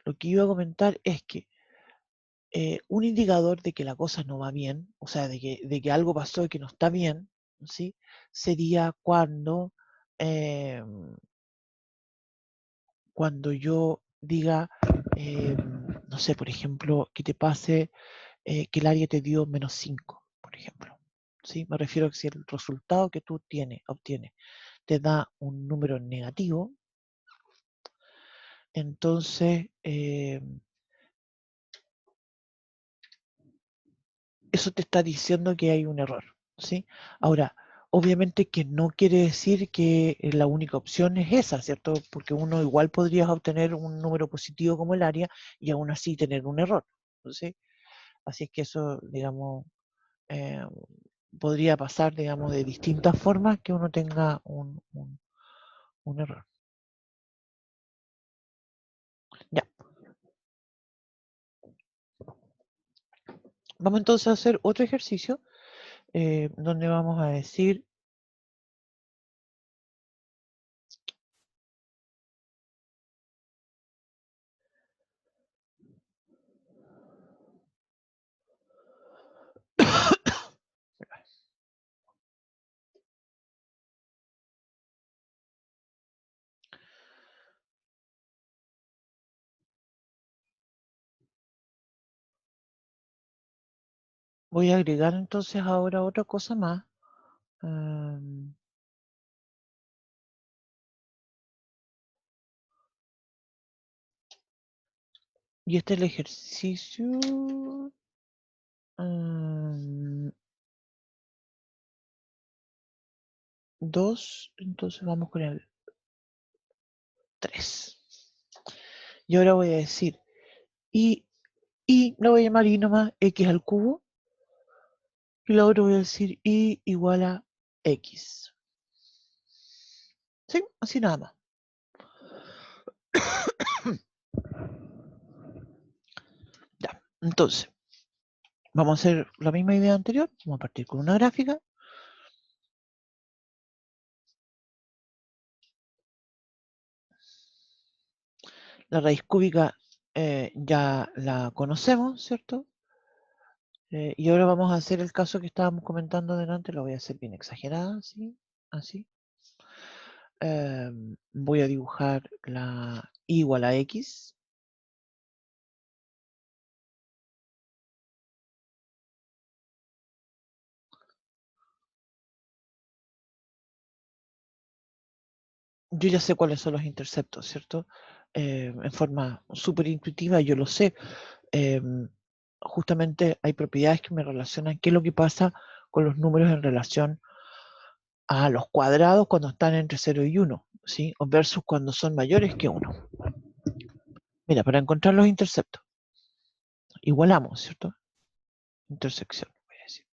Lo que iba a comentar es que un indicador de que la cosa no va bien, o sea, de que algo pasó y que no está bien, ¿sí? Sería cuando yo diga, no sé, por ejemplo, que te pase que el área te dio menos 5, por ejemplo. ¿Sí? Me refiero a que si el resultado que tú obtienes te da un número negativo, entonces eso te está diciendo que hay un error, ¿sí? Ahora, obviamente que no quiere decir que la única opción es esa, ¿cierto? Porque uno igual podría obtener un número positivo como el área y aún así tener un error, ¿sí? Así es que eso, digamos, eh, podría pasar, digamos, de distintas formas que uno tenga un error. Ya. Vamos entonces a hacer otro ejercicio donde vamos a decir voy a agregar entonces ahora otra cosa más. Y este es el ejercicio 2, entonces vamos con el 3. Y ahora voy a decir y la voy a llamar y nomás x al cubo. Y la otra voy a decir y igual a x. ¿Sí? Así nada más. Ya, entonces, vamos a hacer la misma idea anterior. Vamos a partir con una gráfica. La raíz cúbica ya la conocemos, ¿cierto? Y ahora vamos a hacer el caso que estábamos comentando delante, lo voy a hacer bien exagerada, así, así. Voy a dibujar la y igual a x. Yo ya sé cuáles son los interceptos, ¿cierto? En forma súper intuitiva yo lo sé. Justamente hay propiedades que me relacionan qué es lo que pasa con los números en relación a los cuadrados cuando están entre 0 y 1, ¿sí? O versus cuando son mayores que 1. Mira, para encontrar los interceptos, igualamos, ¿cierto? Intersección, voy a decir.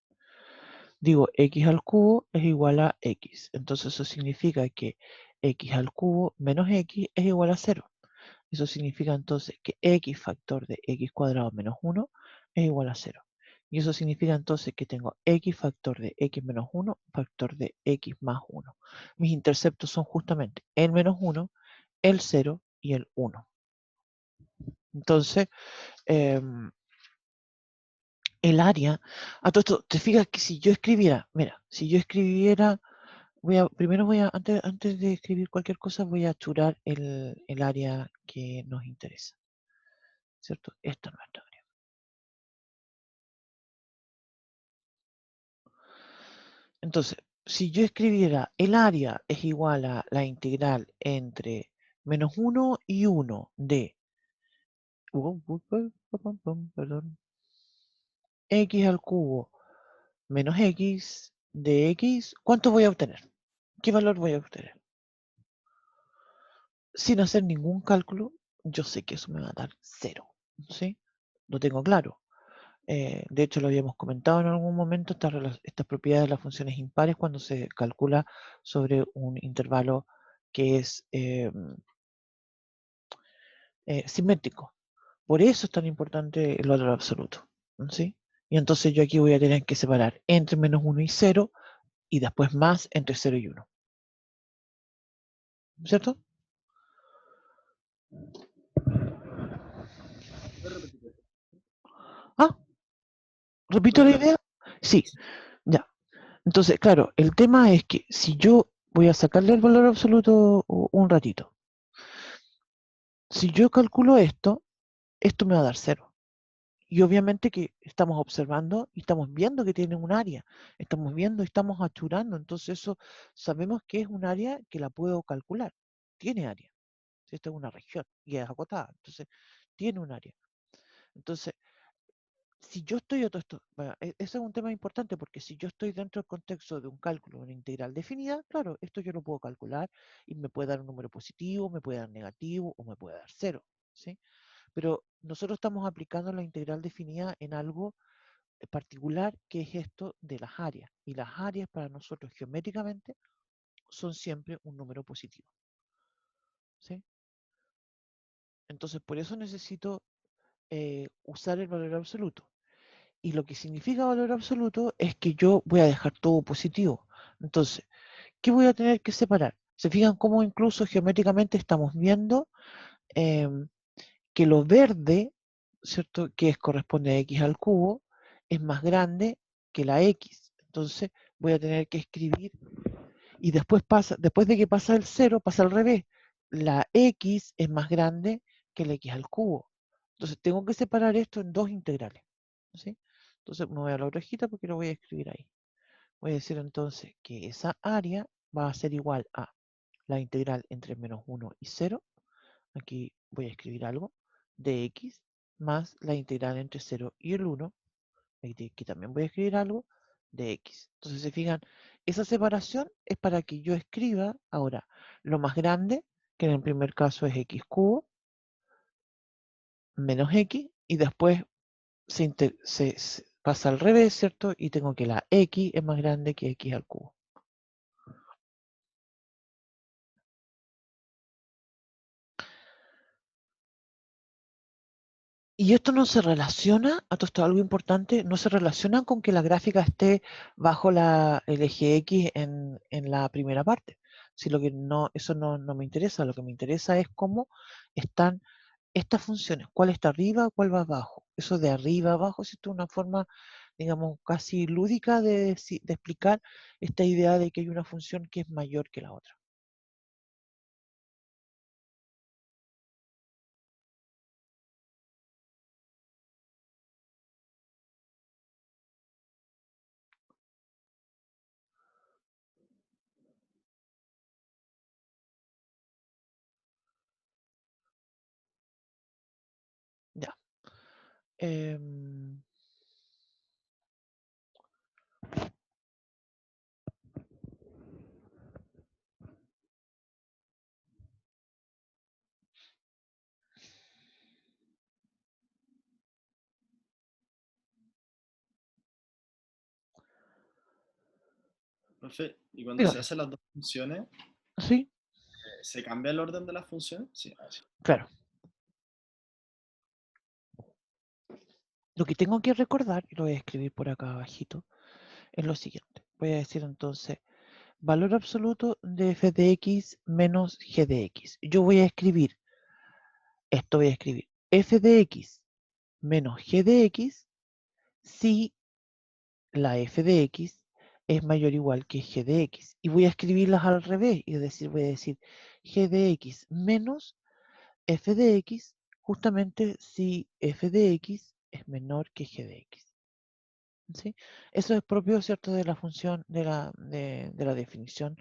Digo, x al cubo es igual a x. Entonces eso significa que x al cubo menos x es igual a 0. Eso significa entonces que x factor de x cuadrado menos 1 es igual a 0. Y eso significa entonces que tengo x factor de x menos 1 factor de x más 1. Mis interceptos son justamente el menos 1, el 0 y el 1. Entonces, el área, a todo esto, te fijas que si yo escribiera, mira, si yo escribiera, primero antes de escribir cualquier cosa, voy a churar el área que nos interesa, ¿cierto? Esta es nuestra área. Entonces, si yo escribiera el área es igual a la integral entre menos 1 y 1 de perdón, x al cubo menos x de x, ¿cuánto voy a obtener? ¿Qué valor voy a obtener? Sin hacer ningún cálculo, yo sé que eso me va a dar 0, ¿sí? Lo tengo claro. De hecho, lo habíamos comentado en algún momento, estas propiedades de las funciones impares cuando se calcula sobre un intervalo que es simétrico. Por eso es tan importante el valor absoluto, ¿sí? Y entonces yo aquí voy a tener que separar entre menos 1 y 0 y después más entre 0 y 1. ¿Cierto? Ah, ¿repito la idea? Sí, ya. Entonces, claro, el tema es que si yo voy a sacarle el valor absoluto un ratito, si yo calculo esto me va a dar 0. Y obviamente que estamos observando y estamos viendo que tiene un área, estamos viendo y estamos achurando, entonces eso sabemos que es un área que la puedo calcular, tiene área, si esta es una región y es acotada, entonces tiene un área. Entonces, si yo estoy, bueno, ese es un tema importante porque si yo estoy dentro del contexto de un cálculo, una integral definida, claro, esto yo lo puedo calcular y me puede dar un número positivo, me puede dar negativo o me puede dar 0, ¿sí? Pero nosotros estamos aplicando la integral definida en algo particular que es esto de las áreas. Y las áreas para nosotros geométricamente son siempre un número positivo, ¿sí? Entonces, por eso necesito usar el valor absoluto. Y lo que significa valor absoluto es que yo voy a dejar todo positivo. Entonces, ¿qué voy a tener que separar? ¿Se fijan cómo incluso geométricamente estamos viendo que lo verde, ¿cierto? Que corresponde a x al cubo, es más grande que la x. Entonces, voy a tener que escribir, y después de que pasa el 0, pasa al revés. La x es más grande que la x al cubo. Entonces, tengo que separar esto en dos integrales, ¿sí? Entonces, me voy a la otra hojita porque lo voy a escribir ahí. Voy a decir entonces que esa área va a ser igual a la integral entre menos 1 y 0. Aquí voy a escribir algo de x más la integral entre 0 y el 1. Aquí también voy a escribir algo de x. Entonces, se fijan, esa separación es para que yo escriba ahora lo más grande, que en el primer caso es x cubo, menos x, y después se pasa al revés, ¿cierto? Y tengo que la x es más grande que x al cubo. Y esto no se relaciona, esto es algo importante, no se relaciona con que la gráfica esté bajo el eje X en la primera parte. Si lo que no, eso no me interesa, lo que me interesa es cómo están estas funciones, cuál está arriba, cuál va abajo. Eso de arriba abajo, ¿cierto? Una forma, digamos, casi lúdica de explicar esta idea de que hay una función que es mayor que la otra. Ya. Em, Profe, y cuando se dígame. hacen las dos funciones, ¿Sí? ¿se cambia el orden de las funciones? Sí, sí. Claro. Lo que tengo que recordar, y lo voy a escribir por acá abajito, es lo siguiente. Voy a decir entonces, valor absoluto de f de x menos g de x. Yo voy a escribir, esto voy a escribir, f de x menos g de x si la f de x es mayor o igual que g de x. Y voy a escribirlas al revés, y es decir, voy a decir g de x menos f de x justamente si f de x es menor que g de x. ¿Sí? Eso es propio, ¿cierto?, de la función, de la definición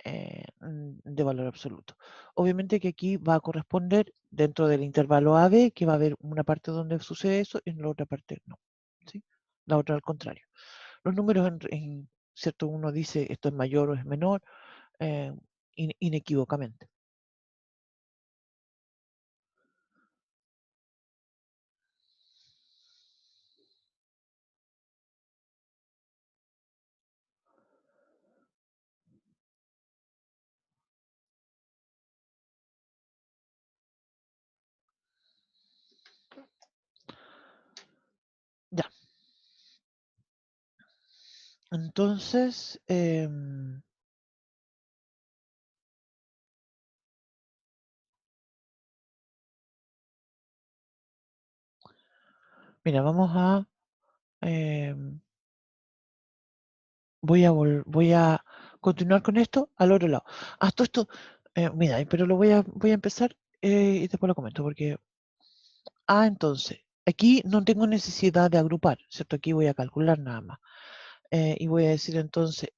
de valor absoluto. Obviamente que aquí va a corresponder dentro del intervalo AB, que va a haber una parte donde sucede eso y en la otra parte no. ¿Sí? La otra al contrario. Los números, ¿cierto? Uno dice esto es mayor o es menor eh, inequívocamente. Ya. Entonces, mira, vamos a... em, voy a continuar con esto al otro lado. Todo esto, mira, pero voy a empezar y después lo comento porque... entonces, aquí no tengo necesidad de agrupar, ¿cierto? Aquí voy a calcular nada más. Y voy a decir entonces,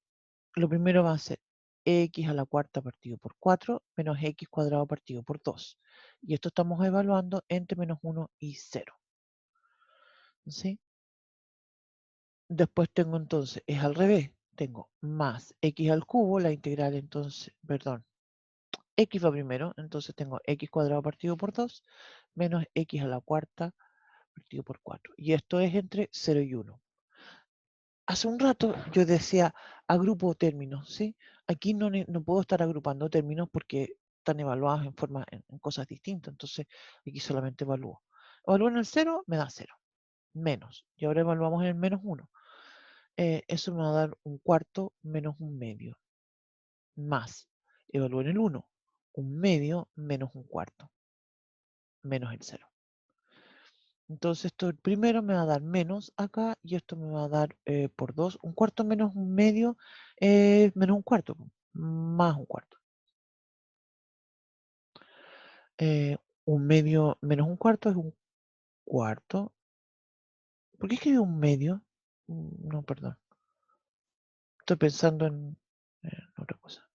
lo primero va a ser x a la cuarta partido por 4 menos x cuadrado partido por 2. Y esto estamos evaluando entre menos 1 y 0. ¿Sí? Después tengo entonces, es al revés, tengo más x al cubo, la integral entonces, perdón, x va primero, entonces tengo x cuadrado partido por 2 menos x a la cuarta partido por 4. Y esto es entre 0 y 1. Hace un rato yo decía agrupo términos, ¿sí? Aquí no puedo estar agrupando términos porque están evaluados en cosas distintas. Entonces aquí solamente evalúo. Evalúo en el 0, me da 0. Menos. Y ahora evaluamos en el menos 1. Eso me va a dar un cuarto menos un medio. Más. Evalúo en el 1. Un medio menos un cuarto. Menos el 0. Entonces esto primero me va a dar menos acá y esto me va a dar por 2. Un cuarto menos un medio menos un cuarto. Más un cuarto. Un medio menos un cuarto es un cuarto. ¿Por qué escribí un medio? No, perdón. Estoy pensando en otra cosa.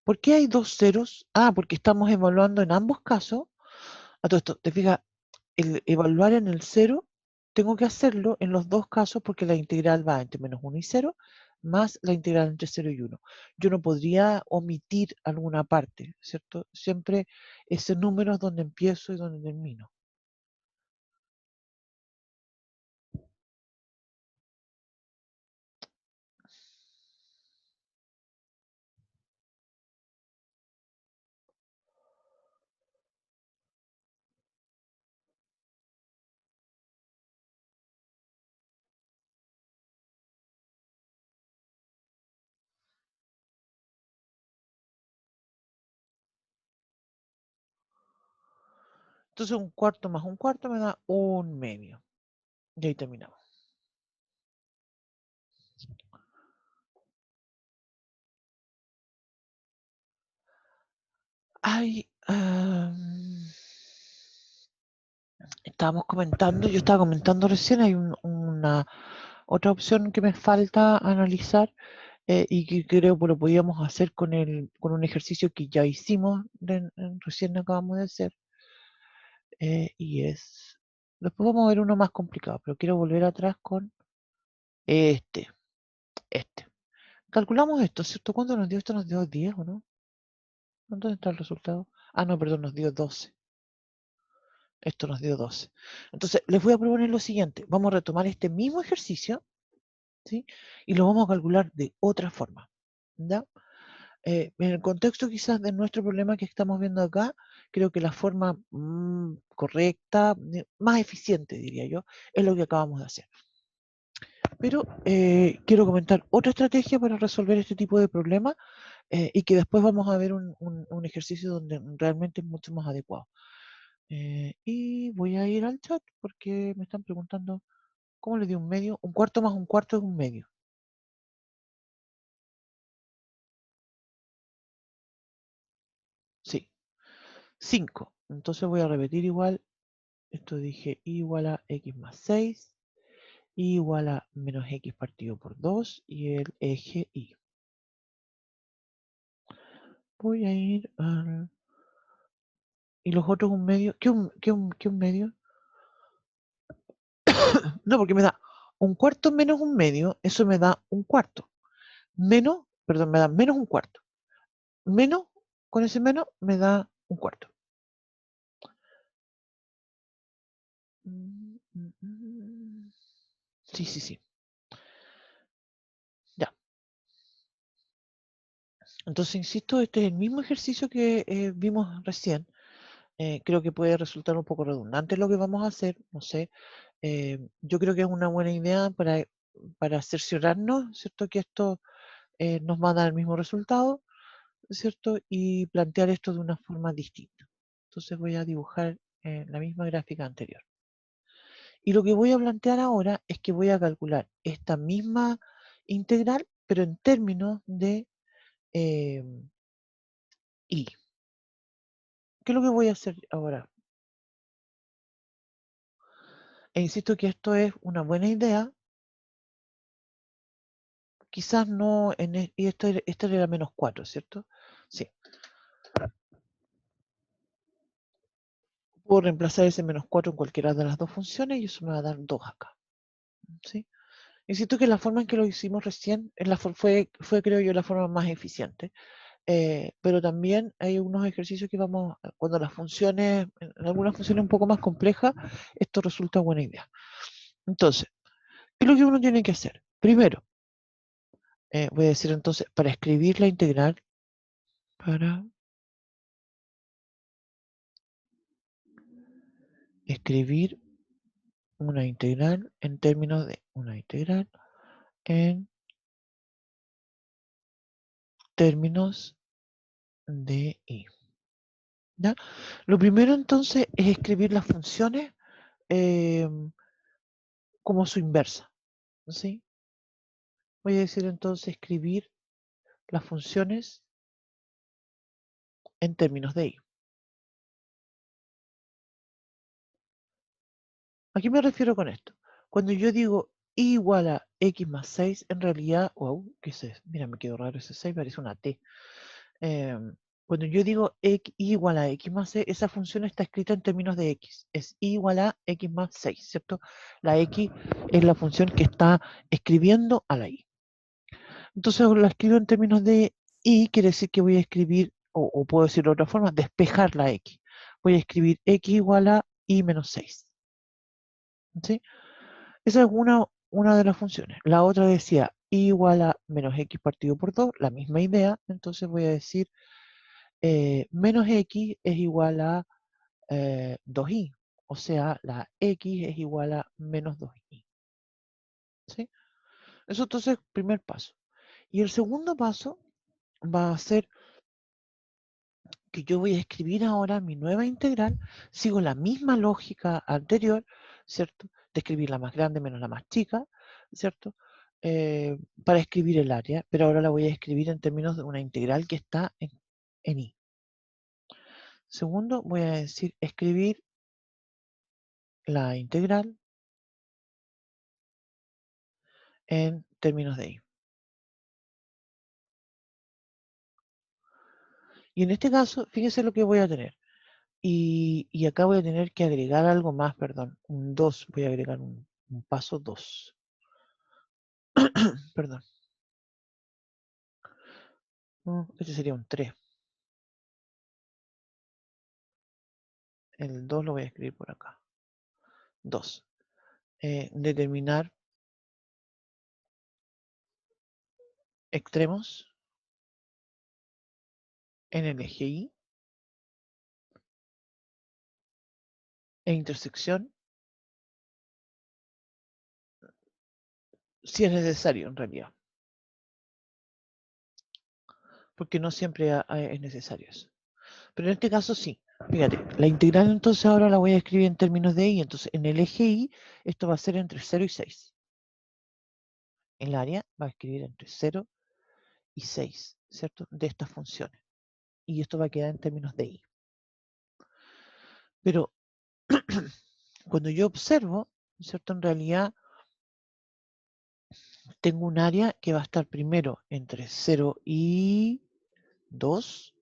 ¿Por qué hay dos ceros? Porque estamos evaluando en ambos casos. A todo esto, te fijas, el evaluar en el 0, tengo que hacerlo en los dos casos porque la integral va entre menos 1 y 0, más la integral entre 0 y 1. Yo no podría omitir alguna parte, ¿cierto? Siempre ese número es donde empiezo y donde termino. Entonces un cuarto más un cuarto me da un medio. Y ahí terminamos. Ay, yo estaba comentando recién, hay una otra opción que me falta analizar y que creo que lo podíamos hacer con un ejercicio que ya hicimos, recién acabamos de hacer, y es, después vamos a ver uno más complicado, pero quiero volver atrás con este. Calculamos esto, ¿cierto? ¿Cuánto nos dio esto? ¿Nos dio 10 o no? ¿Dónde está el resultado? Ah, no, perdón, nos dio 12. Esto nos dio 12. Entonces, les voy a proponer lo siguiente. Vamos a retomar este mismo ejercicio, ¿sí? Y lo vamos a calcular de otra forma, ¿ya? En el contexto quizás de nuestro problema que estamos viendo acá, creo que la forma correcta, más eficiente, diría yo, es lo que acabamos de hacer. Pero quiero comentar otra estrategia para resolver este tipo de problemas y que después vamos a ver un ejercicio donde realmente es mucho más adecuado. Y voy a ir al chat porque me están preguntando, ¿cómo le di un medio? Un cuarto más un cuarto es un medio. Sí, 5. Entonces voy a repetir igual. Esto dije y igual a x más 6, y igual a menos x partido por 2 y el eje y. Voy a ir al... ¿Y los otros un medio? ¿Qué un medio? No, porque me da un cuarto menos un medio, eso me da un cuarto. Menos, perdón, me da menos un cuarto. Menos, con ese menos, me da un cuarto. Sí, sí, sí. Ya. Entonces, insisto, este es el mismo ejercicio que vimos recién. Creo que puede resultar un poco redundante lo que vamos a hacer, no sé. Yo creo que es una buena idea para cerciorarnos, ¿cierto? Que esto nos va a dar el mismo resultado, ¿cierto? Y plantear esto de una forma distinta. Entonces voy a dibujar la misma gráfica anterior. Y lo que voy a plantear ahora es que voy a calcular esta misma integral, pero en términos de y. ¿Qué es lo que voy a hacer ahora? E insisto que esto es una buena idea. Quizás no, y esto era menos 4, ¿cierto? Sí. Puedo reemplazar ese menos 4 en cualquiera de las dos funciones y eso me va a dar 2 acá. ¿Sí? Insisto que la forma en que lo hicimos recién fue creo yo, la forma más eficiente. Pero también hay unos ejercicios que cuando las funciones, en algunas funciones un poco más complejas, esto resulta buena idea. Entonces, ¿qué es lo que uno tiene que hacer? Primero, voy a decir entonces, para escribir la integral, para escribir una integral en términos de una integral en términos de y. ¿Ya? Lo primero entonces es escribir las funciones como su inversa. ¿Sí? Voy a decir entonces escribir las funciones en términos de y. ¿A qué me refiero con esto? Cuando yo digo y igual a x más 6, en realidad, wow, ¿qué es eso? Mira, me quedó raro ese 6, parece una t. Cuando yo digo y igual a x más 6, esa función está escrita en términos de x. Es y igual a x más 6, ¿cierto? La x es la función que está escribiendo a la y. Entonces la escribo en términos de y, quiere decir que voy a escribir, o puedo decirlo de otra forma, despejar la x. Voy a escribir x igual a y menos 6. ¿Sí? Esa es una de las funciones. La otra decía y igual a menos x partido por 2, la misma idea. Entonces voy a decir menos x es igual a 2i. O sea, la x es igual a menos 2i. ¿Sí? Eso entonces, primer paso. Y el segundo paso va a ser porque yo voy a escribir ahora mi nueva integral, sigo la misma lógica anterior, ¿cierto? De escribir la más grande menos la más chica, ¿cierto? Para escribir el área, pero ahora la voy a escribir en términos de una integral que está en I. Segundo, voy a decir escribir la integral en términos de I. Y en este caso, fíjense lo que voy a tener. Y acá voy a tener que agregar algo más, perdón, un 2. Voy a agregar un paso 2. Perdón. Este sería un 3. El 2 lo voy a escribir por acá. 2. Determinar extremos en el eje Y e intersección si es necesario en realidad. Porque no siempre es necesario eso. Pero en este caso sí. Fíjate, la integral entonces ahora la voy a escribir en términos de Y. Entonces en el eje Y esto va a ser entre 0 y 6. El área va a escribir entre 0 y 6, ¿cierto? De estas funciones. Y esto va a quedar en términos de I. Pero cuando yo observo, ¿cierto? En realidad tengo un área que va a estar primero entre 0 y 2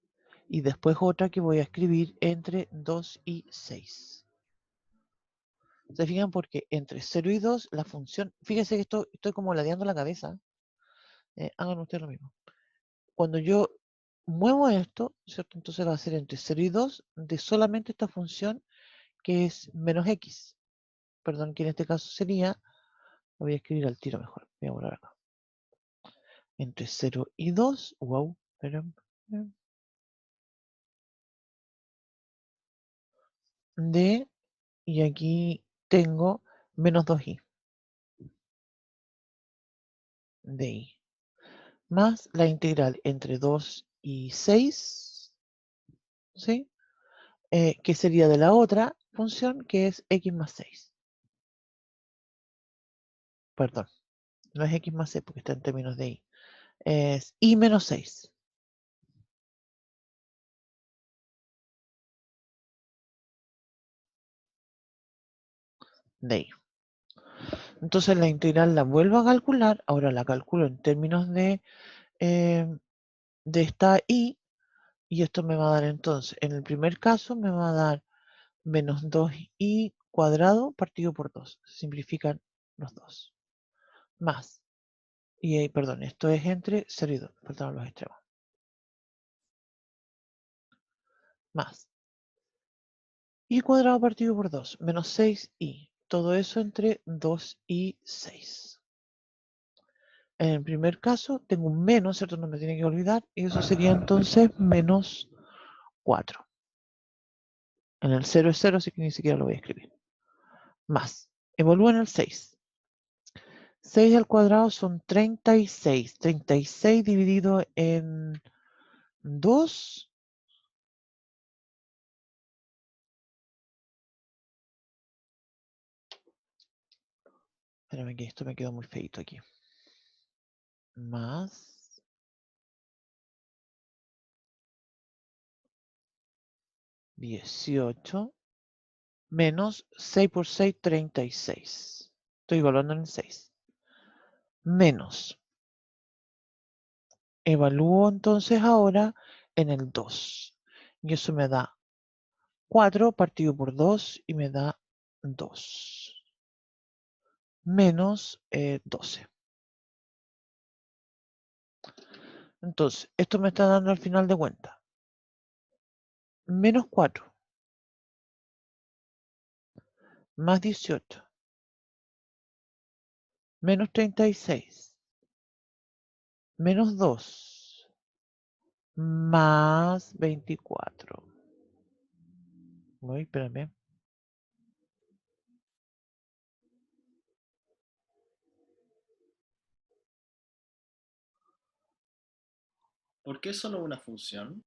y después otra que voy a escribir entre 2 y 6. ¿Se fijan? Porque entre 0 y 2 la función, fíjense que estoy como ladeando la cabeza. Hagan ustedes lo mismo. Cuando yo muevo esto, ¿cierto? Entonces va a ser entre 0 y 2 de solamente esta función que es menos x. Perdón, que en este caso sería, lo voy a escribir al tiro mejor. Voy a borrar acá. Entre 0 y 2, wow, de, y aquí tengo menos 2i de i, más la integral entre 2 y 6, ¿sí? Que sería de la otra función que es x más 6. Perdón, no es x más 6 porque está en términos de i. Es i menos 6. De i. Entonces la integral la vuelvo a calcular, ahora la calculo en términos de esta i, y esto me va a dar entonces, en el primer caso me va a dar menos 2i cuadrado partido por 2. Se simplifican los dos. Más. Y ahí, perdón, esto es entre 0 y 2. Faltaron los extremos. Más. I cuadrado partido por 2. Menos 6i. Todo eso entre 2 y 6. En el primer caso tengo un menos, ¿cierto? No me tiene que olvidar. Y eso sería entonces menos 4. En el 0 es 0, así que ni siquiera lo voy a escribir. Más. Evalúen el 6. 6 al cuadrado son 36. 36 dividido en 2. Espérame que esto me quedó muy feito aquí. Más 18 menos 6 por 6, 36. Estoy evaluando en el 6. Menos. Evalúo entonces ahora en el 2. Y eso me da 4 partido por 2 y me da 2. Menos 12. Entonces, esto me está dando al final de cuenta. Menos 4. Más 18. Menos 36. Menos 2. Más 24. Uy, espérame. ¿Por qué solo una función?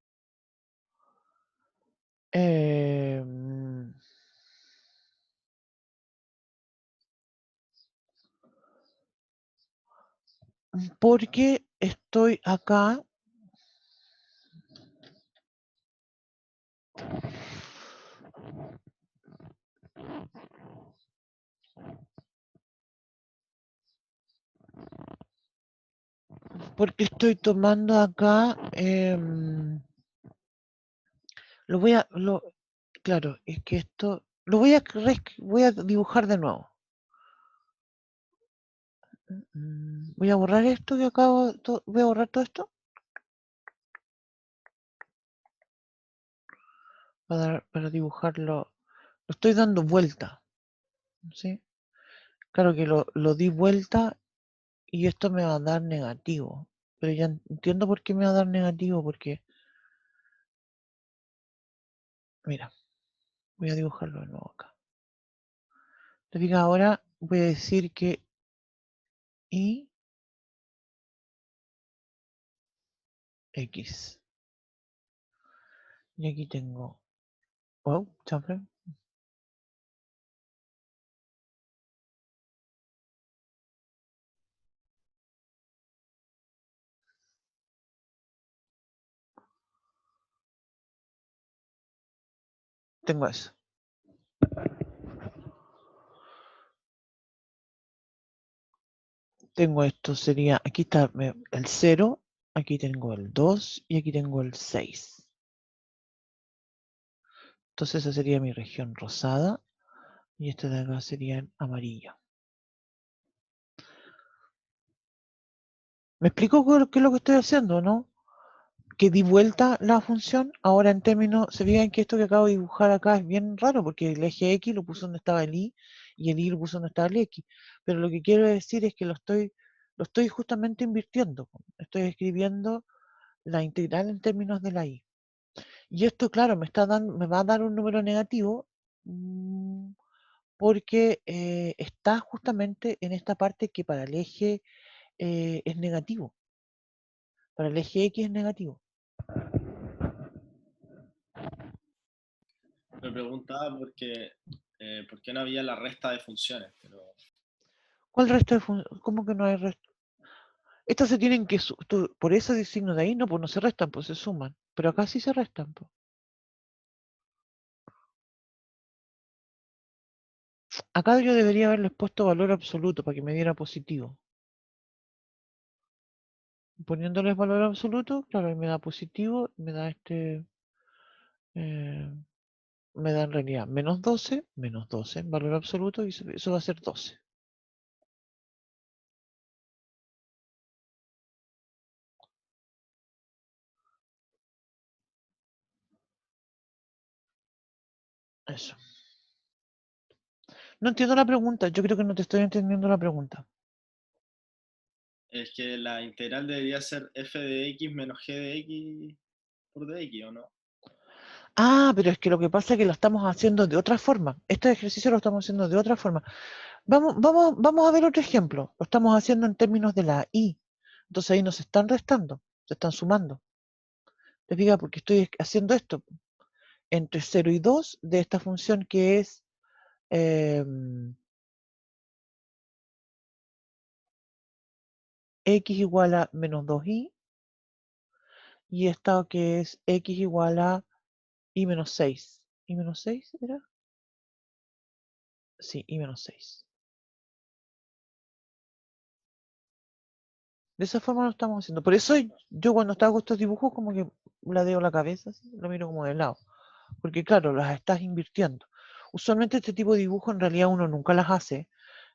Porque estoy acá. Porque estoy tomando acá. Claro, es que esto. Lo voy a dibujar de nuevo. Voy a borrar esto que acabo. Voy a borrar todo esto. Para dibujarlo. Lo estoy dando vuelta. ¿Sí? Claro que lo di vuelta y esto me va a dar negativo. Pero ya entiendo por qué me va a dar negativo. Porque. Mira. Voy a dibujarlo de nuevo acá. Te fijas, ahora voy a decir que y x. Y aquí tengo. Wow, chanfle. Tengo eso. Tengo esto, sería, aquí está el 0, aquí tengo el 2 y aquí tengo el 6. Entonces esa sería mi región rosada y esta de acá sería en amarillo. ¿Me explico qué es lo que estoy haciendo, no? Que di vuelta la función, ahora en términos, se fijan que esto que acabo de dibujar acá es bien raro porque el eje X lo puse donde estaba el Y y el Y lo puse donde estaba el X. Pero lo que quiero decir es que lo estoy justamente invirtiendo. Estoy escribiendo la integral en términos de la Y. Y esto, claro, me va a dar un número negativo porque está justamente en esta parte que para el eje es negativo. Para el eje X es negativo. Me preguntaba por qué no había la resta de funciones, pero ¿Cuál resto de funciones? ¿Cómo que no hay resto? Estas se tienen que, por ese signo de ahí, no, pues no se restan, pues se suman. Pero acá sí se restan, pues. Acá yo debería haberles puesto valor absoluto para que me diera positivo. Poniéndoles valor absoluto, claro, ahí me da positivo, me da me da en realidad menos 12, valor absoluto, y eso va a ser 12. Eso. No entiendo la pregunta, yo creo que no te estoy entendiendo la pregunta. es que la integral debería ser f de x menos g de x por dx, ¿o no? Ah, pero es que lo que pasa es que lo estamos haciendo de otra forma. Este ejercicio lo estamos haciendo de otra forma. Vamos a ver otro ejemplo. Lo estamos haciendo en términos de la y. Entonces ahí nos están restando, se están sumando. ¿Te fijas? Porque estoy haciendo esto entre 0 y 2 de esta función que es x igual a menos 2y y esta que es x igual a y menos 6. ¿Y menos 6 era? Sí, y menos 6. De esa forma lo estamos haciendo. Por eso yo cuando estaba con estos dibujos como que ladeo la cabeza, así, lo miro como de lado. Porque claro, las estás invirtiendo. Usualmente este tipo de dibujos en realidad uno nunca las hace.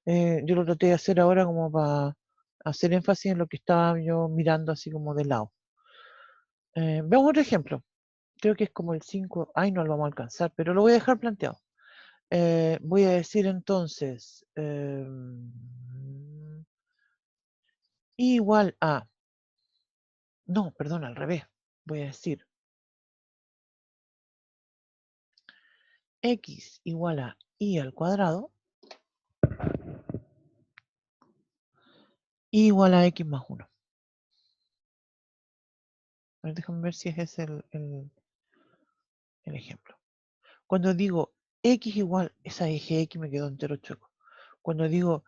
Yo lo traté de hacer ahora como para hacer énfasis en lo que estaba yo mirando así como de lado. Veamos otro ejemplo. Creo que es como el 5. Ay, no lo vamos a alcanzar, pero lo voy a dejar planteado. Voy a decir entonces igual a... No, perdón, al revés. Voy a decir x igual a y al cuadrado igual a x más 1. A ver, déjame ver si es ese el ejemplo. Cuando digo x igual, esa eje x me quedó entero chueco. Cuando digo,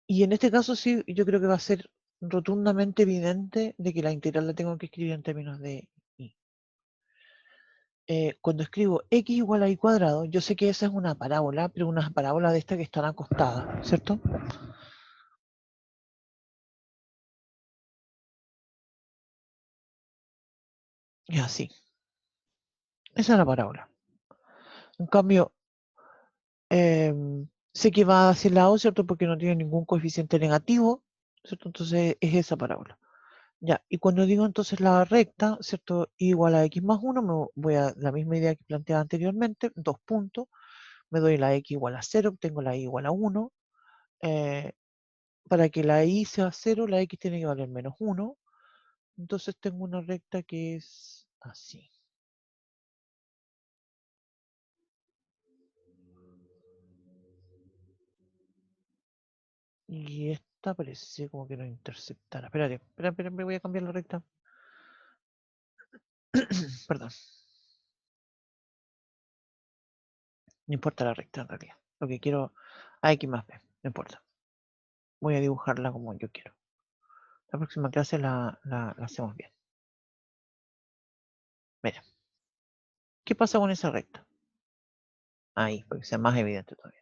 y en este caso sí, yo creo que va a ser rotundamente evidente de que la integral la tengo que escribir en términos de y. Cuando escribo x igual a y cuadrado, yo sé que esa es una parábola, pero una parábola de estas que están acostadas, ¿cierto? Es así. Esa es la parábola. En cambio, sé que va hacia el lado, ¿cierto? Porque no tiene ningún coeficiente negativo, ¿cierto? Entonces es esa parábola. Ya, y cuando digo entonces la recta, ¿cierto? Y igual a x más 1, me voy a la misma idea que planteaba anteriormente, 2 puntos, me doy la x igual a 0, obtengo la y igual a 1. Para que la y sea 0, la x tiene que valer menos 1. Entonces tengo una recta que es así. Y esta parece como que no interceptara. Espérate, espera, me voy a cambiar la recta. Perdón. No importa la recta en realidad. Lo que quiero a x más b. No importa. Voy a dibujarla como yo quiero. La próxima clase la hacemos bien. Mira. ¿Qué pasa con esa recta? Ahí, para que sea más evidente todavía.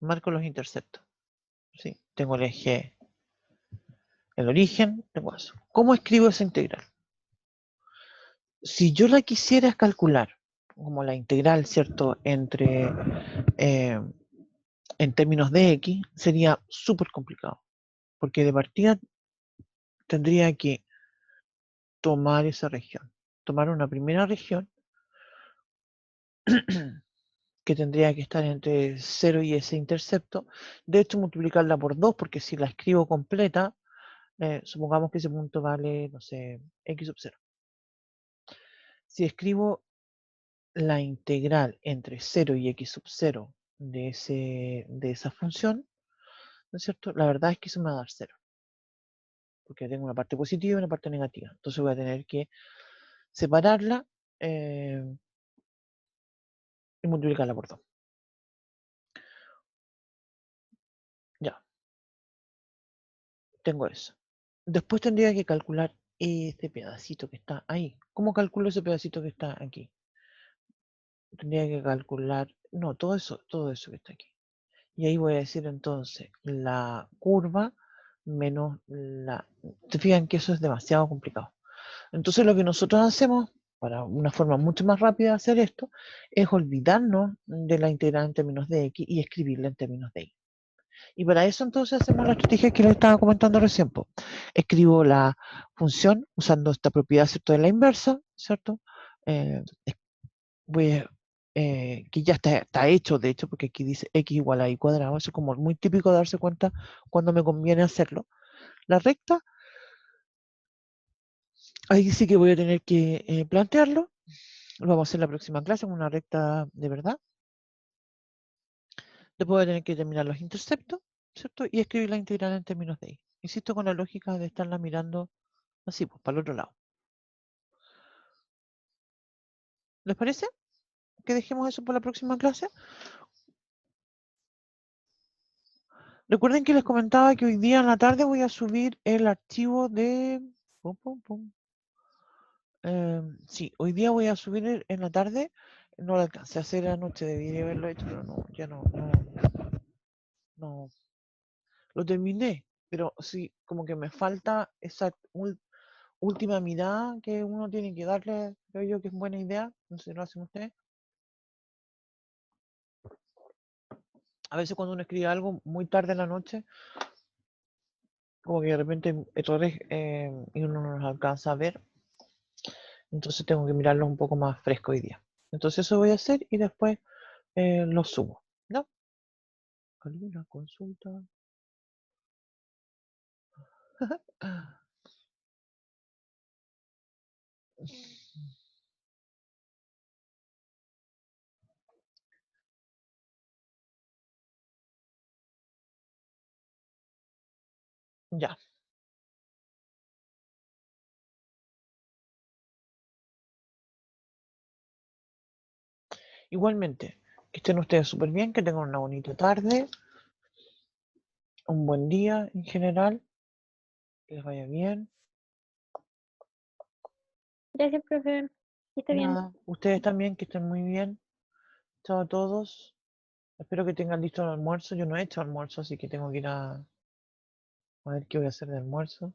Marco los interceptos. ¿Sí? Tengo el eje, el origen, tengo eso. ¿Cómo escribo esa integral? Si yo la quisiera calcular como la integral, ¿cierto? Entre, en términos de x, sería súper complicado. Porque de partida tendría que tomar esa región. Tomar una primera región que tendría que estar entre 0 y ese intercepto. De hecho, multiplicarla por 2, porque si la escribo completa, supongamos que ese punto vale, no sé, x sub 0. Si escribo la integral entre 0 y x sub 0 de esa función, ¿no es cierto? La verdad es que eso me va a dar 0. Porque tengo una parte positiva y una parte negativa. Entonces voy a tener que separarla y multiplicarla por 2. Ya, tengo eso. Después tendría que calcular este pedacito que está ahí. ¿Cómo calculo ese pedacito que está aquí? Tendría que calcular, no, todo eso que está aquí. Y ahí voy a decir entonces la curva menos la... ¿Te fijan que eso es demasiado complicado? Entonces lo que nosotros hacemos, para una forma mucho más rápida de hacer esto, es olvidarnos de la integral en términos de x y escribirla en términos de y. Y para eso entonces hacemos la estrategia que les estaba comentando recién. Escribo la función usando esta propiedad, ¿cierto? De la inversa, ¿cierto? Eh, voy a, que ya está hecho, de hecho, porque aquí dice x igual a y cuadrado. Eso es como muy típico de darse cuenta cuando me conviene hacerlo. La recta, ahí sí que voy a tener que plantearlo. Lo vamos a hacer en la próxima clase, una recta de verdad. Después voy a tener que terminar los interceptos, ¿cierto? Y escribir la integral en términos de y. Insisto con la lógica de estarla mirando así, pues, para el otro lado. ¿Les parece? Que dejemos eso para la próxima clase. Recuerden que les comentaba que hoy día en la tarde voy a subir el archivo de... sí, hoy día voy a subir en la tarde. No lo alcancé a hacer anoche, debería haberlo hecho, pero no, ya no. Lo terminé, pero sí, como que me falta esa última mirada que uno tiene que darle, creo yo que es buena idea. No sé si lo hacen ustedes. A veces cuando uno escribe algo muy tarde en la noche, como que de repente hay errores y uno no los alcanza a ver. Entonces tengo que mirarlos un poco más fresco hoy día. Entonces eso voy a hacer y después lo subo. ¿No? Una consulta. Ya. Igualmente, que estén ustedes súper bien, que tengan una bonita tarde, un buen día en general, que les vaya bien. Gracias, profe. Que esté bien. Nada, ustedes también, que estén muy bien. Chao a todos. Espero que tengan listo el almuerzo. Yo no he hecho almuerzo, así que tengo que ir a ver qué voy a hacer de almuerzo.